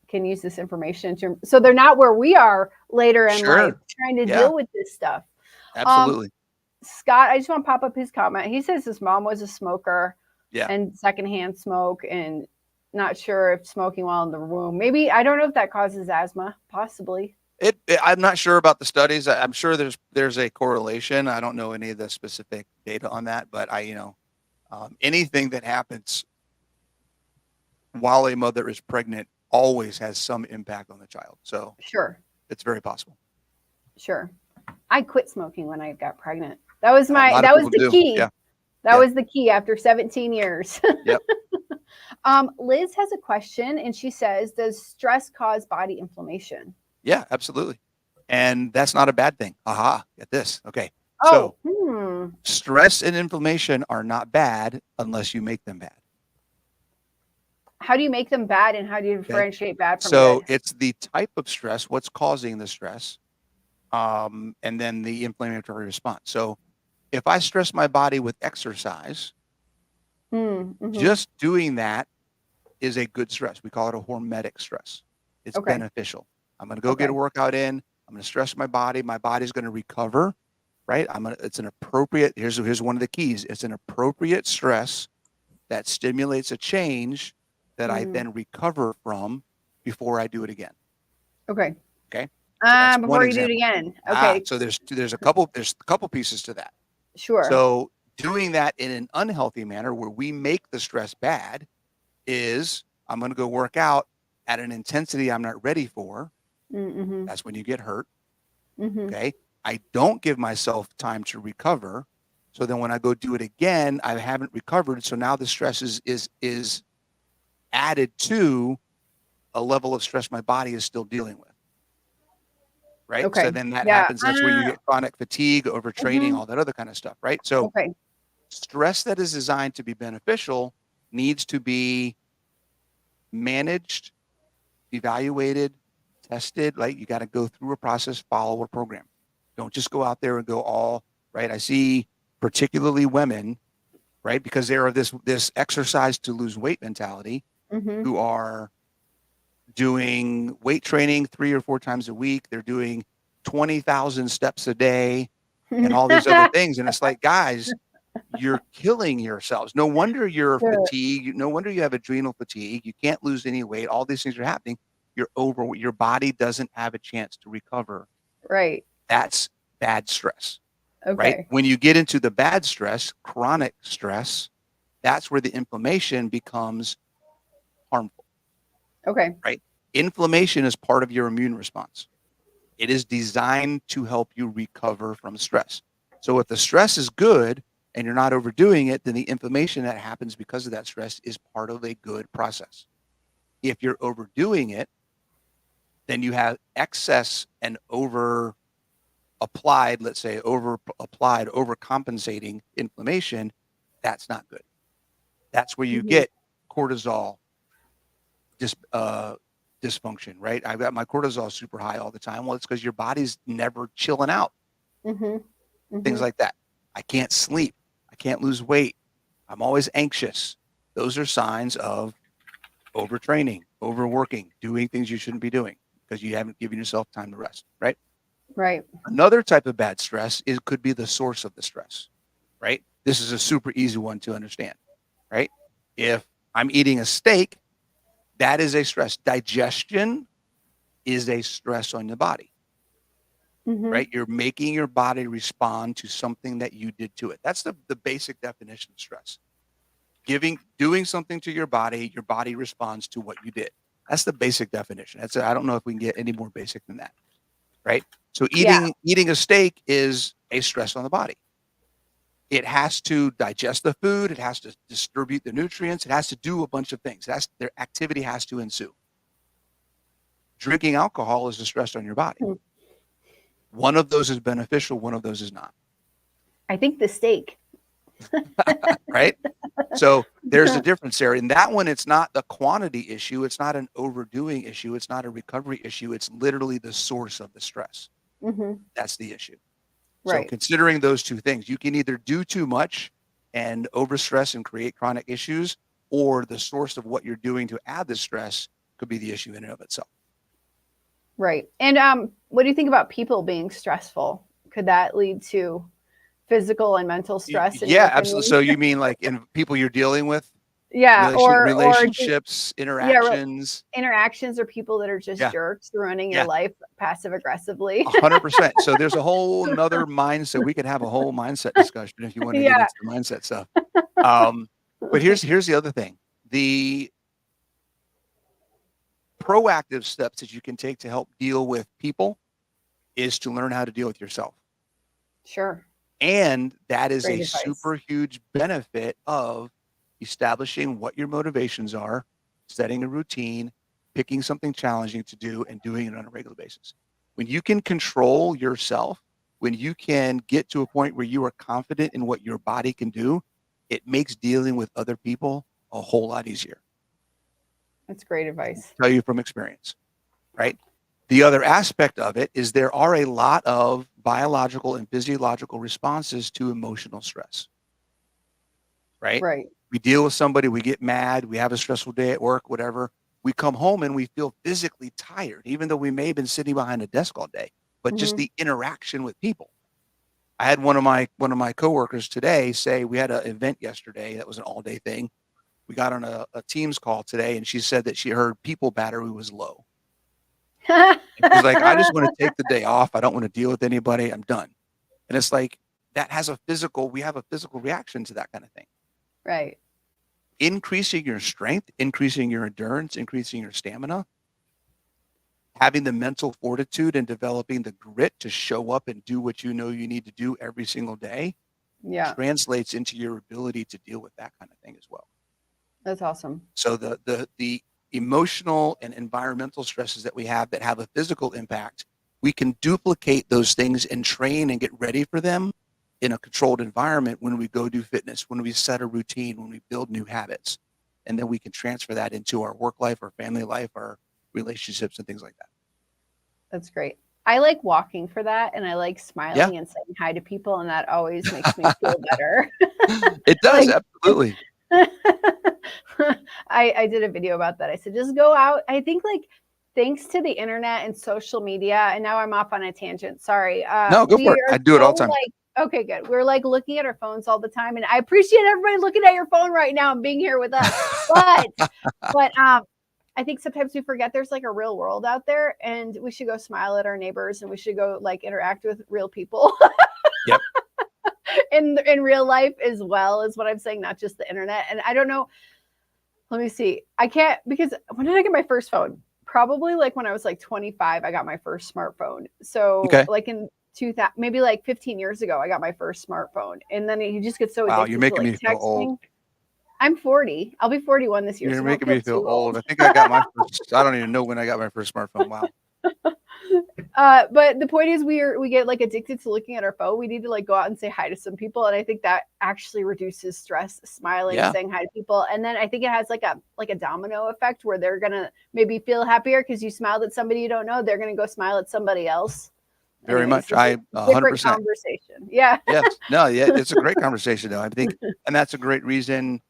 can use this information so they're not where we are later in life trying to deal with this stuff. Absolutely. Scott, I just want to pop up his comment. He says his mom was a smoker and secondhand smoke, and not sure if smoking while in the womb. Maybe, I don't know if that causes asthma, possibly. I'm not sure about the studies. I'm sure there's a correlation. I don't know any of the specific data on that, but anything that happens while a mother is pregnant always has some impact on the child. So it's very possible. Sure. I quit smoking when I got pregnant. That was the key. Yeah. That was the key after 17 years. Yep. Liz has a question, and she says, does stress cause body inflammation? Yeah, absolutely. And that's not a bad thing. Aha, get this. Okay. So stress and inflammation are not bad unless you make them bad. How do you make them bad, and how do you Okay. differentiate bad from So good? it's the type of stress, what's causing the stress, and then the inflammatory response. So if I stress my body with exercise, Mm-hmm. just doing that is a good stress. We call it a hormetic stress. It's Okay. beneficial. I'm going to go get a Okay. workout in. I'm going to stress my body. My body's going to recover, right? It's an appropriate, here's one of the keys. It's an appropriate stress that stimulates a change that I Mm. then recover from before I do it again. Okay. Okay. So that's one Before you do it example. again. Okay. So there's a couple pieces to that. Sure. So doing that in an unhealthy manner where we make the stress bad is I'm going to go work out at an intensity I'm not ready for. Mm-hmm. That's when you get hurt. Mm-hmm. Okay. I don't give myself time to recover. So then when I go do it again, I haven't recovered. So now the stress is added to a level of stress my body is still dealing with. Right. So Okay. then that Yeah. happens. That's where you get chronic fatigue, overtraining, Mhm. all that other kind of stuff. Right. So Okay. stress that is designed to be beneficial needs to be managed, evaluated, tested. Like you got to go through a process, follow a program. Don't just go out there and go all right. I see particularly women, right, because they are this exercise to lose weight mentality, Mhm. who are doing weight training 3 or 4 times a week. They're doing 20,000 steps a day and all these other things. And it's like, guys, you're killing yourselves. No wonder you're Sure. fatigued. No wonder you have adrenal fatigue. You can't lose any weight. All these things are happening. You're over. Your body doesn't have a chance to recover. Right. That's bad stress, right? Okay. When you get into the bad stress, chronic stress, that's where the inflammation becomes harmful, Okay. right? Inflammation is part of your immune response. It is designed to help you recover from stress. So if the stress is good and you're not overdoing it, then the inflammation that happens because of that stress is part of a good process. If you're overdoing it, then you have excess and over applied, let's say over applied, overcompensating inflammation. That's not good. That's where you Mhm. get cortisol dis, dysfunction, right? I've got my cortisol super high all the time. Well, it's because your body's never chilling out. Mhm. Things Mhm. like that. I can't sleep. I can't lose weight. I'm always anxious. Those are signs of overtraining, overworking, doing things you shouldn't be doing because you haven't given yourself time to rest, right? Right. Another type of bad stress could be the source of the stress, right? This is a super easy one to understand, right? If I'm eating a steak, that is a stress. Digestion is a stress on the body, Mhm. right? You're making your body respond to something that you did to it. That's the basic definition of stress. Doing something to your body responds to what you did. That's the basic definition. I don't know if we can get any more basic than that, right? So Yeah. eating a steak is a stress on the body. It has to digest the food. It has to distribute the nutrients. It has to do a bunch of things. Their activity has to ensue. Drinking alcohol is a stress on your body. Hmm. One of those is beneficial. One of those is not. I think the steak. Right? So there's a difference there. In that one, it's not the quantity issue. It's not an overdoing issue. It's not a recovery issue. It's literally the source of the stress. Mhm. That's the issue. So Right. considering those two things, you can either do too much and overstress and create chronic issues, or the source of what you're doing to add the stress could be the issue in and of itself. Right. And what do you think about people being stressful? Could that lead to physical and mental stress in your Yeah, absolutely. opinion? So you mean like in people you're dealing with, Yeah, or just relationships, yeah, interactions? interactions or people that are just Yeah, jerks ruining your yeah. life passive aggressively. 100%. So there's a whole nother mindset. We could have a whole mindset discussion if you want to get Yeah. into the mindset stuff. Um, but here's the other thing. The proactive steps that you can take to help deal with people is to learn how to deal with yourself. Sure. And that is Great a advice. super huge benefit of establishing what your motivations are, setting a routine, picking something challenging to do, and doing it on a regular basis. When you can control yourself, when you can get to a point where you are confident in what your body can do, it makes dealing with other people a whole lot easier. That's great advice. Tell you from experience, right? The other aspect of it is there are a lot of biological and physiological responses to emotional stress, right? Right. We deal with somebody, we get mad, we have a stressful day at work, whatever. We come home and we feel physically tired, even though we may have been sitting behind a desk all day, but just the interaction with people. I had one of my coworkers today say we had an event yesterday that was an all day thing. We got on a Teams call today, and she said that she heard people battery was low. And she's like, I just want to take the day off. I don't want to deal with anybody. I'm done. And it's like that has we have a physical reaction to that kind of thing. Right. Increasing your strength, increasing your endurance, increasing your stamina, having the mental fortitude and developing the grit to show up and do what you know you need to do every single day translates into your ability to deal with that kind of thing as well. That's awesome. So the emotional and environmental stresses that we have that have a physical impact, we can duplicate those things and train and get ready for them in a controlled environment when we go do fitness, when we set a routine, when we build new habits. And then we can transfer that into our work life, our family life, our relationships, and things like that. That's great. I like walking for that, and I like smiling and saying hi to people, and that always makes me feel better. It does, absolutely. I did a video about that. I said, just go out. I think thanks to the internet and social media, and now I'm off on a tangent. Sorry. No, go for it. I do it all the time. Okay, good. We're looking at our phones all the time, and I appreciate everybody looking at your phone right now and being here with us. But I think sometimes we forget there's a real world out there, and we should go smile at our neighbors, and we should go interact with real people. Yep. in real life as well is what I'm saying, not just the internet. And I don't know. Let me see. I can't, because when did I get my first phone? Probably when I was 25, I got my first smartphone. So in 2000, maybe 15 years ago, I got my first smartphone. And then you just get so addicted. Wow, you're making to me feel old. I'm 40. I'll be 41 this year. You're making me feel old. I think I got my first, I don't even know when I got my first smartphone. Wow. But the point is we get addicted to looking at our phone. We need to go out and say hi to some people. And I think that actually reduces stress, smiling, saying hi to people. And then I think it has a domino effect where they're going to maybe feel happier because you smiled at somebody you don't know. They're going to go smile at somebody else. Very much. I 100%. Different conversation. Yeah. Yes. No, yeah. It's a great conversation though. I think, and that's a great reason,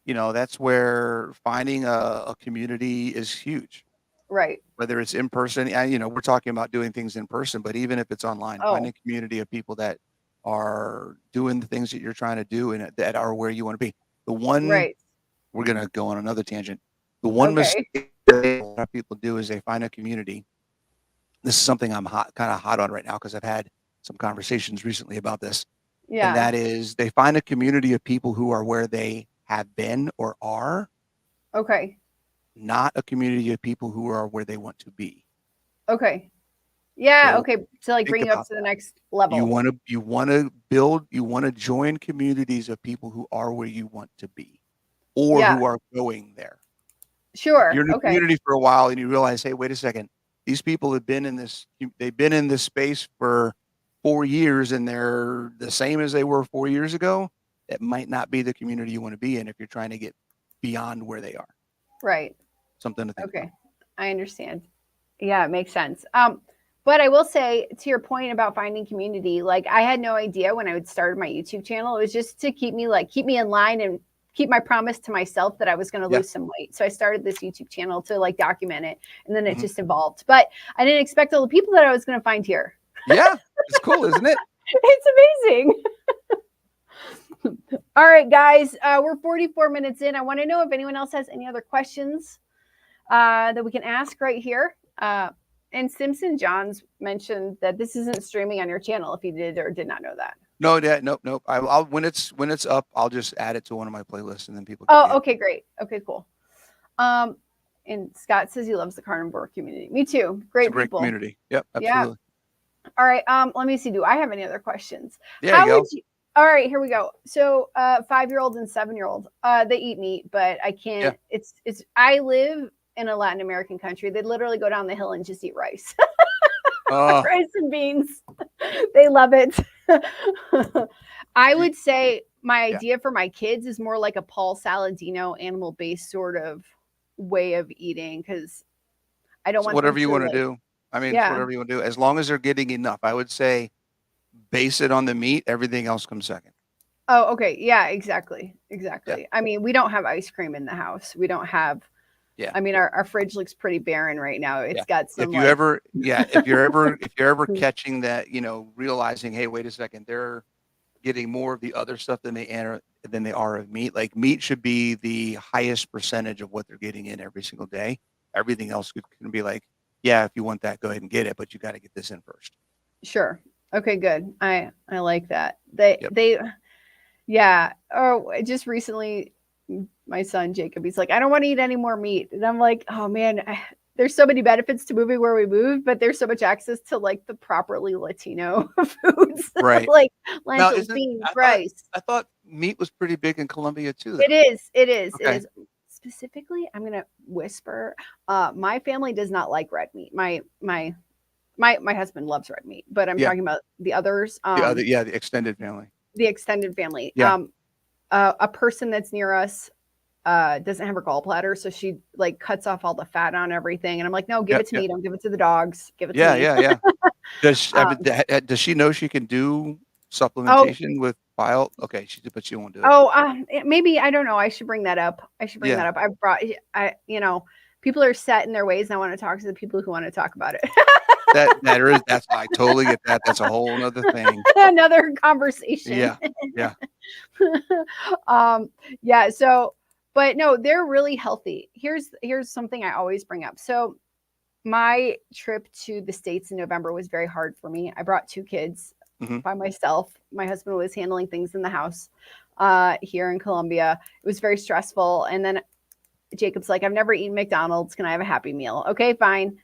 that's where finding a community is huge. Right. Whether it's in person, we're talking about doing things in person, but even if it's online, finding a community of people that are doing the things that you're trying to do and that are where you want to be. The one, we're going to go on another tangent. The one mistake that a lot of people do is they find a community. This is something I'm kind of hot on right now because I've had some conversations recently about this. Yeah. And that is they find a community of people who are where they have been or are. Okay. Not a community of people who are where they want to be. Okay. Yeah. So okay. To bring you up to the next level. You want to join communities of people who are where you want to be or who are going there. Sure. If you're in a community for a while and you realize, hey, wait a second. These people they've been in this space for 4 years and they're the same as they were 4 years ago. It might not be the community you want to be in if you're trying to get beyond where they are. Right. Something to think about. I understand. Yeah, it makes sense. But I will say to your point about finding community, I had no idea when I would start my YouTube channel. It was just to keep me in line and keep my promise to myself that I was going to lose some weight. So I started this YouTube channel to document it, and then it just evolved. But I didn't expect all the people that I was going to find here. Yeah, it's cool, isn't it? It's amazing. All right, guys, we're 44 minutes in. I want to know if anyone else has any other questions that we can ask right here. And Simpson Johns mentioned that this isn't streaming on your channel. If you did or did not know that. No, nope. I'll when it's up, I'll just add it to one of my playlists, and then people. Okay, great. Okay, cool. And Scott says he loves the carnivore community. Me too. Great people. Community. Yep, absolutely. Yeah. All right. Let me see. Do I have any other questions? Yeah, all right, here we go. So 5-year-old and 7-year-old, they eat meat, but I can't. Yeah. It's. I live in a Latin American country. They literally go down the hill and just eat rice. Rice and beans. They love it. I would say my idea for my kids is more like a Paul Saladino animal-based sort of way of eating because I don't So want them whatever you to want to like, do. I mean, it's yeah. whatever you want to do. As long as they're getting enough, I would say base it on the meat. Everything else comes second. Oh, okay. Yeah, exactly. Yeah. Exactly. I mean, we don't have ice cream in the house. We don't have, Yeah. I mean, our fridge looks pretty barren right now. Yeah. It's got some If you like, ever, yeah, if you're ever catching that, realizing, hey, wait a second, they're getting more of the other stuff than they are of meat. Like meat should be the highest percentage of what they're getting in every single day. Everything else can be like, yeah, if you want that, go ahead and get it, but you got to get this in first. sure. Okay, good. I like that. They Yep. they yeah. Oh, just recently my son Jacob, he's like, I don't want to eat any more meat. And I'm like, oh man, there's so many benefits to moving where we moved, but there's so much access to like the properly Latino foods, Right. like Now, lentils, isn't beans, I thought rice. I thought meat was pretty big in Colombia too, It though. is. It is. It Okay. is. Specifically, I'm gonna whisper. My family does not like red meat. My husband loves red meat, but I'm Yeah. talking about the others. The extended family. The extended family. Yeah. A person that's near us doesn't have her gallbladder, so she like cuts off all the fat on everything. And I'm like, no, give Yep. it to Yep. me. Don't give it to the dogs. Give it to Yeah. me. Yeah. Yeah. I mean, Um, does she know she can do oh, supplementation with bile? Okay, but she won't do it. oh, maybe I don't know. I should bring that up. I should bring Yeah. that up. People are set in their ways, and I want to talk to the people who want to talk about it. That's I totally get that. That's a whole nother thing. Another conversation. Yeah. Yeah. um, yeah. So, but no, they're really healthy. Here's something I always bring up. So my trip to the States in November was very hard for me. I brought two kids Hmm. by myself. My husband was handling things in the house here in Colombia. It was very stressful. And then Jacob's like, I've never eaten McDonald's. Can I have a Happy Meal? Okay, fine.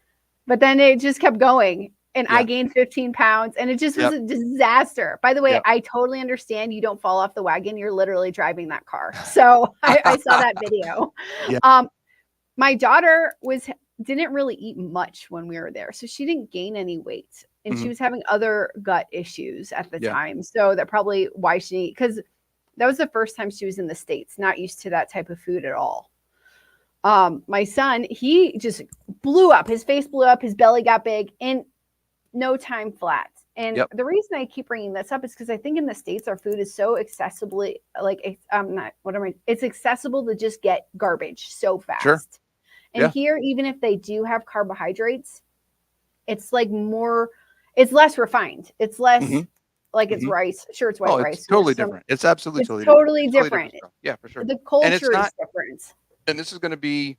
But then it just kept going. And I Yeah. gained 15 pounds and it just was Yep. a disaster. By the way, Yep. I totally understand you don't fall off the wagon. You're literally driving that car. So I saw that video. Yeah. My daughter didn't really eat much when we were there. So she didn't gain any weight. And she Hmm. was having other gut issues at the Yeah. time. So that probably why she, because that was the first time she was in the States, not used to that type of food at all. My son, he just blew up. His face blew up. His belly got big in no time flat. And Yep. the reason I keep bringing this up is because I think in the States our food is so accessibly like not what am I? It's accessible to just get garbage so Sure. fast. And Yeah. here, even if they do have carbohydrates, it's like more, it's less refined. It's less Hmm. like it's Hmm. rice. Sure, it's white Oh, it's rice. totally There's some, different. It's absolutely it's totally different. totally It's totally different. different stuff. Yeah, for sure. The And it's culture is not. different. And this is going to be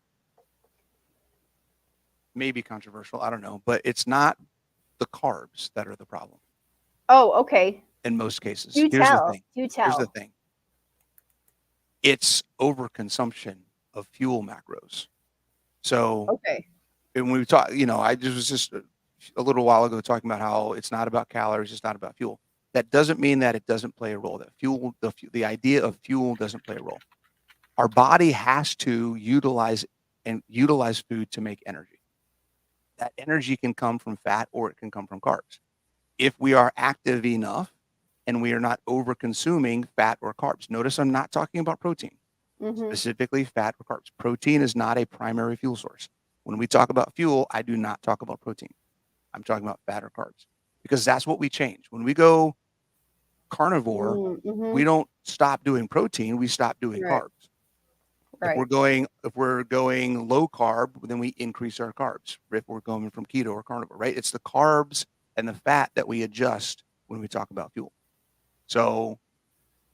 maybe controversial. I don't know, but it's not the carbs that are the problem Oh, okay. in most cases. Do Here's the tell. thing. Do Here's the tell. thing. It's overconsumption of fuel macros. So Okay. when we talk, I was just a little while ago talking about how it's not about calories, it's not about fuel. That doesn't mean that it doesn't play a role. That the idea of fuel doesn't play a role. Our body has to utilize food to make energy. That energy can come from fat or it can come from carbs. If we are active enough and we are not over consuming fat or carbs. Notice I'm not talking about protein, Mm-hmm. specifically fat or carbs. Protein is not a primary fuel source. When we talk about fuel, I do not talk about protein. I'm talking about fat or carbs because that's what we change. When we go carnivore, Mm-hmm. we don't stop doing protein, we stop doing Right. carbs. If Right. we're going low carb, then we increase our carbs. If we're going from keto or carnivore, right? It's the carbs and the fat that we adjust when we talk about fuel. So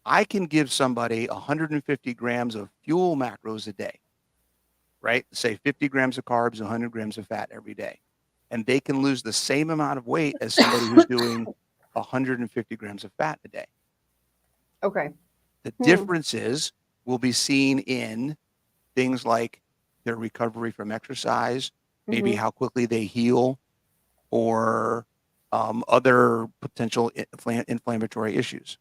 I can give somebody 150 grams of fuel macros a day, right? Say 50 grams of carbs, 100 grams of fat every day. And they can lose the same amount of weight as somebody who's doing 150 grams of fat a day. Okay. The differences will be seen in things like their recovery from exercise, maybe Mm-hmm. how quickly they heal, or other potential inflammatory issues.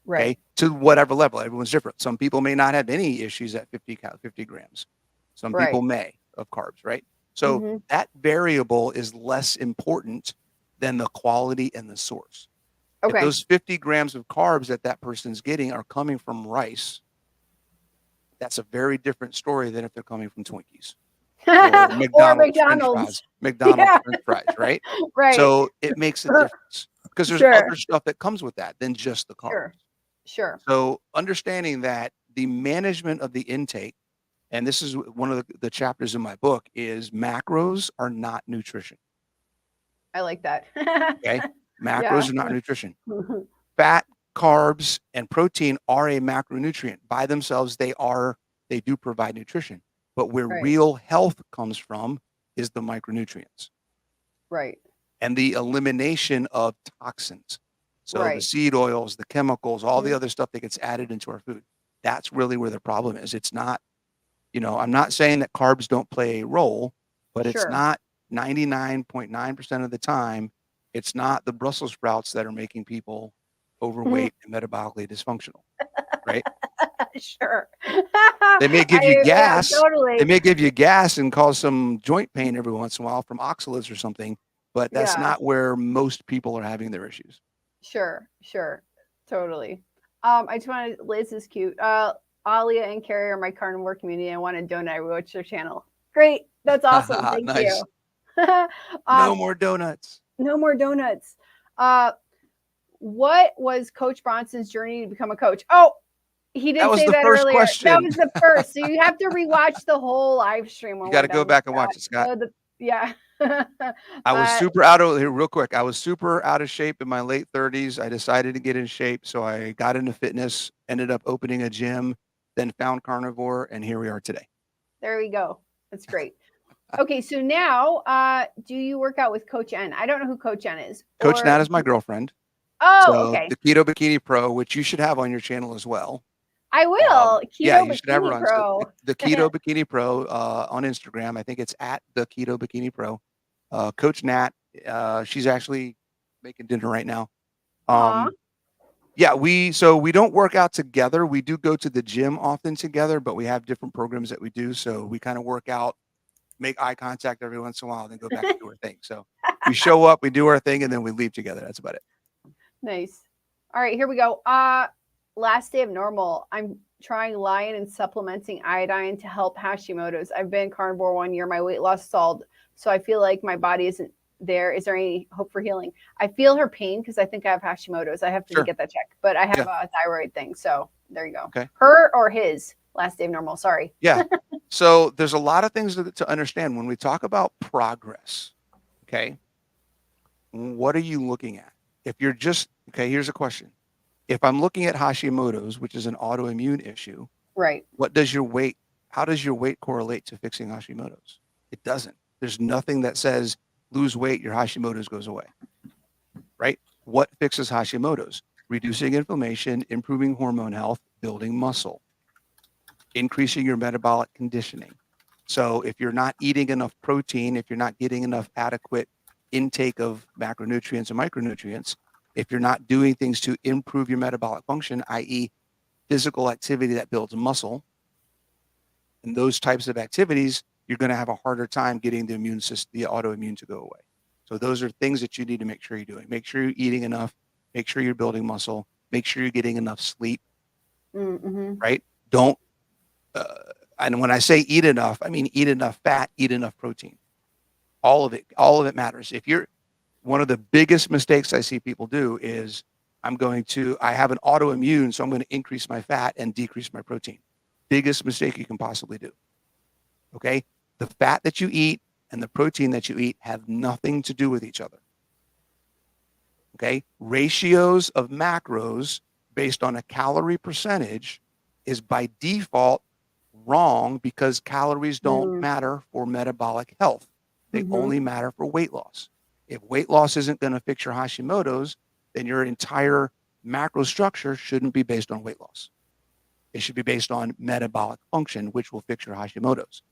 Right. Okay, to whatever level, everyone's different. Some people may not have any issues at 50 grams. Some Right. people may of carbs, right? So Mm-hmm. that variable is less important than the quality and the source. If Okay. those 50 grams of carbs that person's getting are coming from rice, that's a very different story than if they're coming from Twinkies. or Or McDonald's French McDonald's. fries, McDonald's Yeah, French fries, right? right. So it makes a difference because there's Sure, other stuff that comes with that than just the carbs. sure, sure. So understanding that the management of the intake, and this is one of the chapters in my book, is macros are not nutrition. I like that. Okay. Yeah. Macros are not nutrition. Fat, carbs, and protein are a macronutrient. By themselves, they do provide nutrition. But where Right, real health comes from is the micronutrients right, and the elimination of toxins. So the right. seed oils, the chemicals, all the Mhm. other stuff that gets added into our food. That's really where the problem is. It's not, I'm not saying that carbs don't play a role, but it's Sure. not 99.9% of the time. It's not the Brussels sprouts that are making people overweight and metabolically dysfunctional, right? Sure. They may give you Yeah, gas. They totally. may give you gas and cause some joint pain every once in a while from oxalates or something, but that's Yeah, not where most people are having their issues. sure, sure. Totally. I just wanted Liz is cute. Alia and Carrie are my carnivore community. I want a donut. I watch their channel. Great. That's awesome. Thank Nice. you. No um, more donuts. no more donuts. Uh, what was Coach Bronson's journey to become a coach? Oh, he That did was say the that first earlier. That question. was the first. So you have to rewatch the whole live stream when You got we're to go done with back and watch it, Scott. yeah. I was uh, super out of here real quick. I was super out of shape in my late 30s. I decided to get in shape, so I got into fitness, ended up opening a gym, then found carnivore, and here we are today. there we go. That's great. Okay, so now, do you work out with Coach N? I don't know who Coach N is. Coach Nat Or is my girlfriend. oh, So okay. the Keto Bikini Pro, which you should have on your channel as well. I will. Yeah, Keto you should have her Bikini on. So Pro. the Keto Bikini Pro on Instagram. I think it's at the Keto Bikini Pro. Coach Nat, she's actually making dinner right now. Aw, Yeah, we don't work out together. We do go to the gym often together, but we have different programs that we do. So we kind of work out, make eye contact every once in a while, then go back and do our thing. So we show up, we do our thing, and then we leave together. That's about it. nice. All right, here we go. Last day of normal. I'm trying lion and supplementing iodine to help Hashimoto's. I've been carnivore 1 year. My weight loss stalled, so I feel like my body isn't there. Is there any hope for healing? I feel her pain because I think I have Hashimoto's. I have to Sure. get that checked, but I have Yeah. a thyroid thing. So there you go. Okay. Her or his last day of normal. Sorry. Yeah. So there's a lot of things to understand when we talk about progress. Okay. What are you looking at? If you're just, okay, here's a question. If I'm looking at Hashimoto's, which is an autoimmune issue, Right. how does your weight correlate to fixing Hashimoto's? It doesn't. There's nothing that says lose weight, your Hashimoto's goes away, right? What fixes Hashimoto's? Reducing inflammation, improving hormone health, building muscle, increasing your metabolic conditioning. So if you're not eating enough protein, if you're not getting enough adequate intake of macronutrients and micronutrients, if you're not doing things to improve your metabolic function, i.e., physical activity that builds muscle, and those types of activities, you're going to have a harder time getting the immune system, the autoimmune to go away. So those are things that you need to make sure you're doing. Make sure you're eating enough. Make sure you're building muscle. Make sure you're getting enough sleep. Mm-hmm. Right? Don't. And when I say eat enough, I mean eat enough fat, eat enough protein. All of it matters. If you're one of the biggest mistakes I see people do is I have an autoimmune, so I'm going to increase my fat and decrease my protein. Biggest mistake you can possibly do. Okay. The fat that you eat and the protein that you eat have nothing to do with each other. Okay. Ratios of macros based on a calorie percentage is by default wrong because calories don't matter for metabolic health. They only matter for weight loss. If weight loss isn't going to fix your Hashimoto's, then your entire macro structure shouldn't be based on weight loss. It should be based on metabolic function, which will fix your Hashimoto's.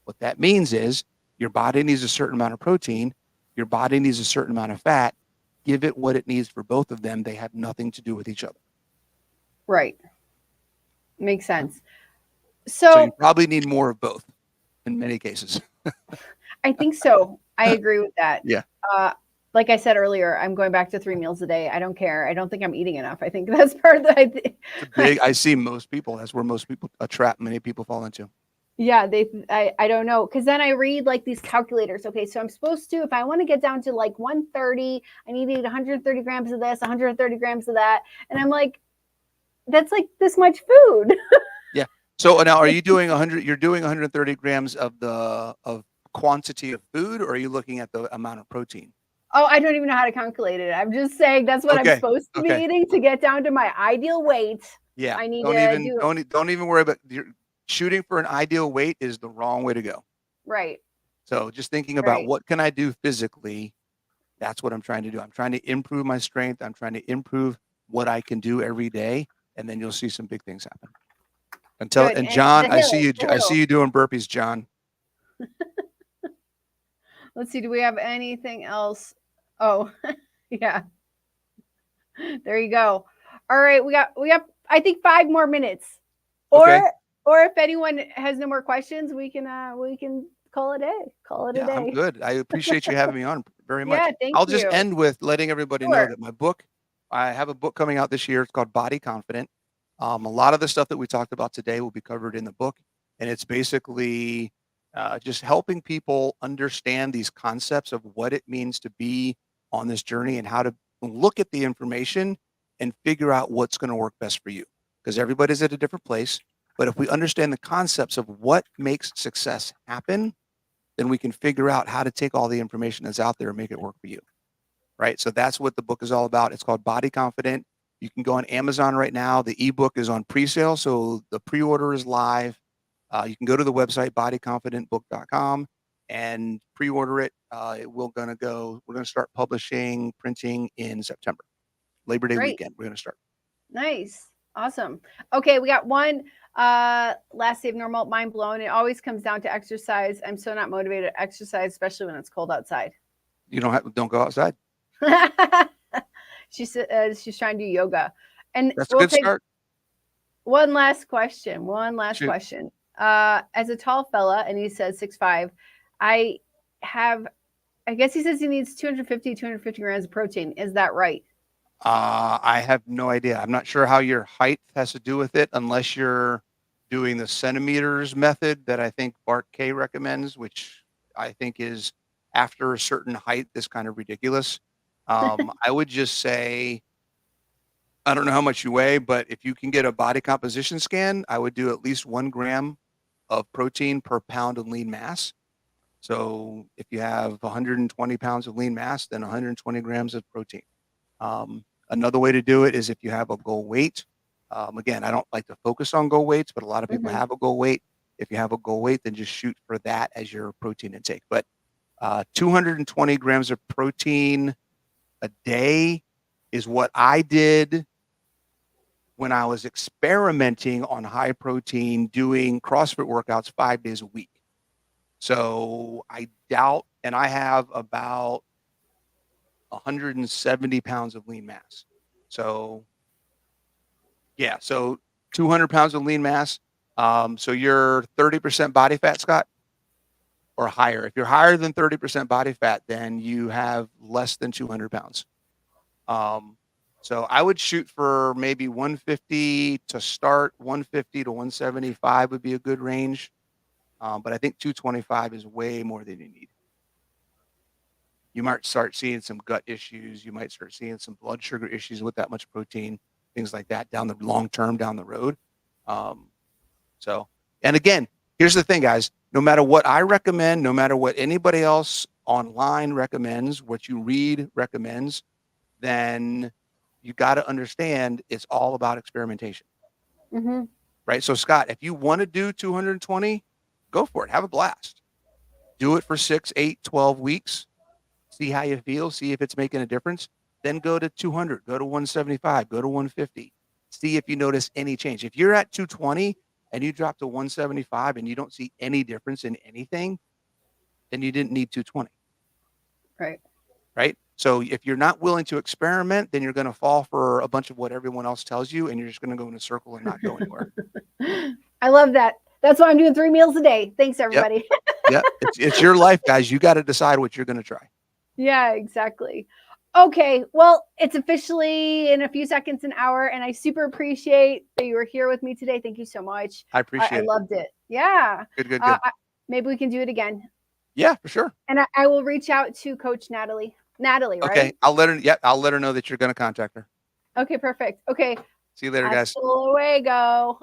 What that means is your body needs a certain amount of protein, your body needs a certain amount of fat. Give it what it needs for both of them. They have nothing to do with each other. Right. Makes sense. So you So probably need more of both in many cases. I think so. I agree with that. Yeah. Like I said earlier, I'm going back to 3 meals a day. I don't care. I don't think I'm eating enough. I think that's part of the. I see most people. That's where most people a trap many people fall into. Yeah, I don't know. Cause then I read like these calculators. Okay, so I'm supposed to, if I want to get down to like 130, I need to eat 130 grams of this, 130 grams of that. And I'm like, that's like this much food. Yeah. So now, are you doing 100? You're doing 130 grams of the of quantity of food, or are you looking at the amount of protein? Oh, I don't even know how to calculate it. I'm just saying that's what I'm Okay. supposed to be Okay. eating to get down to my ideal weight. Yeah. I need Don't to even do don't even worry about your shooting for an ideal weight is the wrong way to go. right, So just thinking about right. what can I do physically, that's what I'm trying to do. I'm trying to improve my strength. I'm trying to improve what I can do every day, and then you'll see some big things happen. Good. And And John, the hill, the I see hill. you doing burpees, John. Let's see. Do we have anything else? Oh, yeah. There you go. All right, we got I think 5 more minutes. Okay. Or or if anyone has no more questions, we can call it a day. Call it a Yeah, I'm day. good. I appreciate you having me on very much. Yeah, thank I'll just you. end with letting everybody know Sure. that my book, I have a book coming out this year. It's called Body Confident. A lot of the stuff that we talked about today will be covered in the book, and it's basically just helping people understand these concepts of what it means to be on this journey and how to look at the information and figure out what's going to work best for you. Because everybody's at a different place. But if we understand the concepts of what makes success happen, then we can figure out how to take all the information that's out there and make it work for you. Right. So that's what the book is all about. It's called Body Confident. You can go on Amazon right now. The ebook is on pre-sale. So the pre-order is live. You can go to the website, bodyconfidentbook.com, and pre-order it. We're going to start publishing, printing in September, Labor Day Great. weekend. We're going to start. Nice. Awesome. Okay, we got one last day of normal, mind blown. It always comes down to exercise. I'm so not motivated to exercise, especially when it's cold outside. You don't go outside. She's trying to do yoga. And That's a we'll good take start. one last question. One last Shoot. question. As a tall fella, and he says 6'5", I have, I guess he says he needs 250 grams of protein. Is that right? I have no idea. I'm not sure how your height has to do with it, unless you're doing the centimeters method that I think Bart K recommends, which I think is after a certain height is kind of ridiculous. I would just say, I don't know how much you weigh, but if you can get a body composition scan, I would do at least 1 gram of protein per pound of lean mass. So if you have 120 pounds of lean mass, then 120 grams of protein. Another way to do it is if you have a goal weight. Again, I don't like to focus on goal weights, but a lot of people Mm-hmm. have a goal weight. If you have a goal weight, then just shoot for that as your protein intake. But 220 grams of protein a day is what I did when I was experimenting on high protein, doing CrossFit workouts 5 days a week. So I doubt, and I have about 170 pounds of lean mass. So yeah, so 200 pounds of lean mass. So you're 30% body fat, Scott, or higher. If you're higher than 30% body fat, then you have less than 200 pounds. So I would shoot for maybe 150 to start. 150 to 175 would be a good range. But I think 225 is way more than you need. You might start seeing some gut issues. You might start seeing some blood sugar issues with that much protein, things like that down the long term down the road. So, and again, here's the thing, guys. No matter what I recommend, no matter what anybody else online recommends, what you read recommends, then you got to understand it's all about experimentation, Mm-hmm. right? So, Scott, if you want to do 220, go for it. Have a blast. Do it for 6, 8, 12 weeks. See how you feel. See if it's making a difference. Then go to 200, go to 175, go to 150. See if you notice any change. If you're at 220 and you drop to 175 and you don't see any difference in anything, then you didn't need 220. Right. Right? So if you're not willing to experiment, then you're going to fall for a bunch of what everyone else tells you, and you're just going to go in a circle and not go anywhere. I love that. That's why I'm doing 3 meals a day. Thanks, Yep. everybody. Yep. It's your life, guys. You got to decide what you're going to try. Yeah, exactly. Okay, well, it's officially in a few seconds an hour, and I super appreciate that you were here with me today. Thank you so much. I I appreciate it. loved it. Yeah. Good, good, good. Maybe we can do it again. Yeah, for sure. And I will reach out to Coach Natalie. Natalie, Okay. right? I'll let her. Yep. I'll let her know that you're going to contact her. Okay, perfect. Okay. See you later, guys. Hasta luego.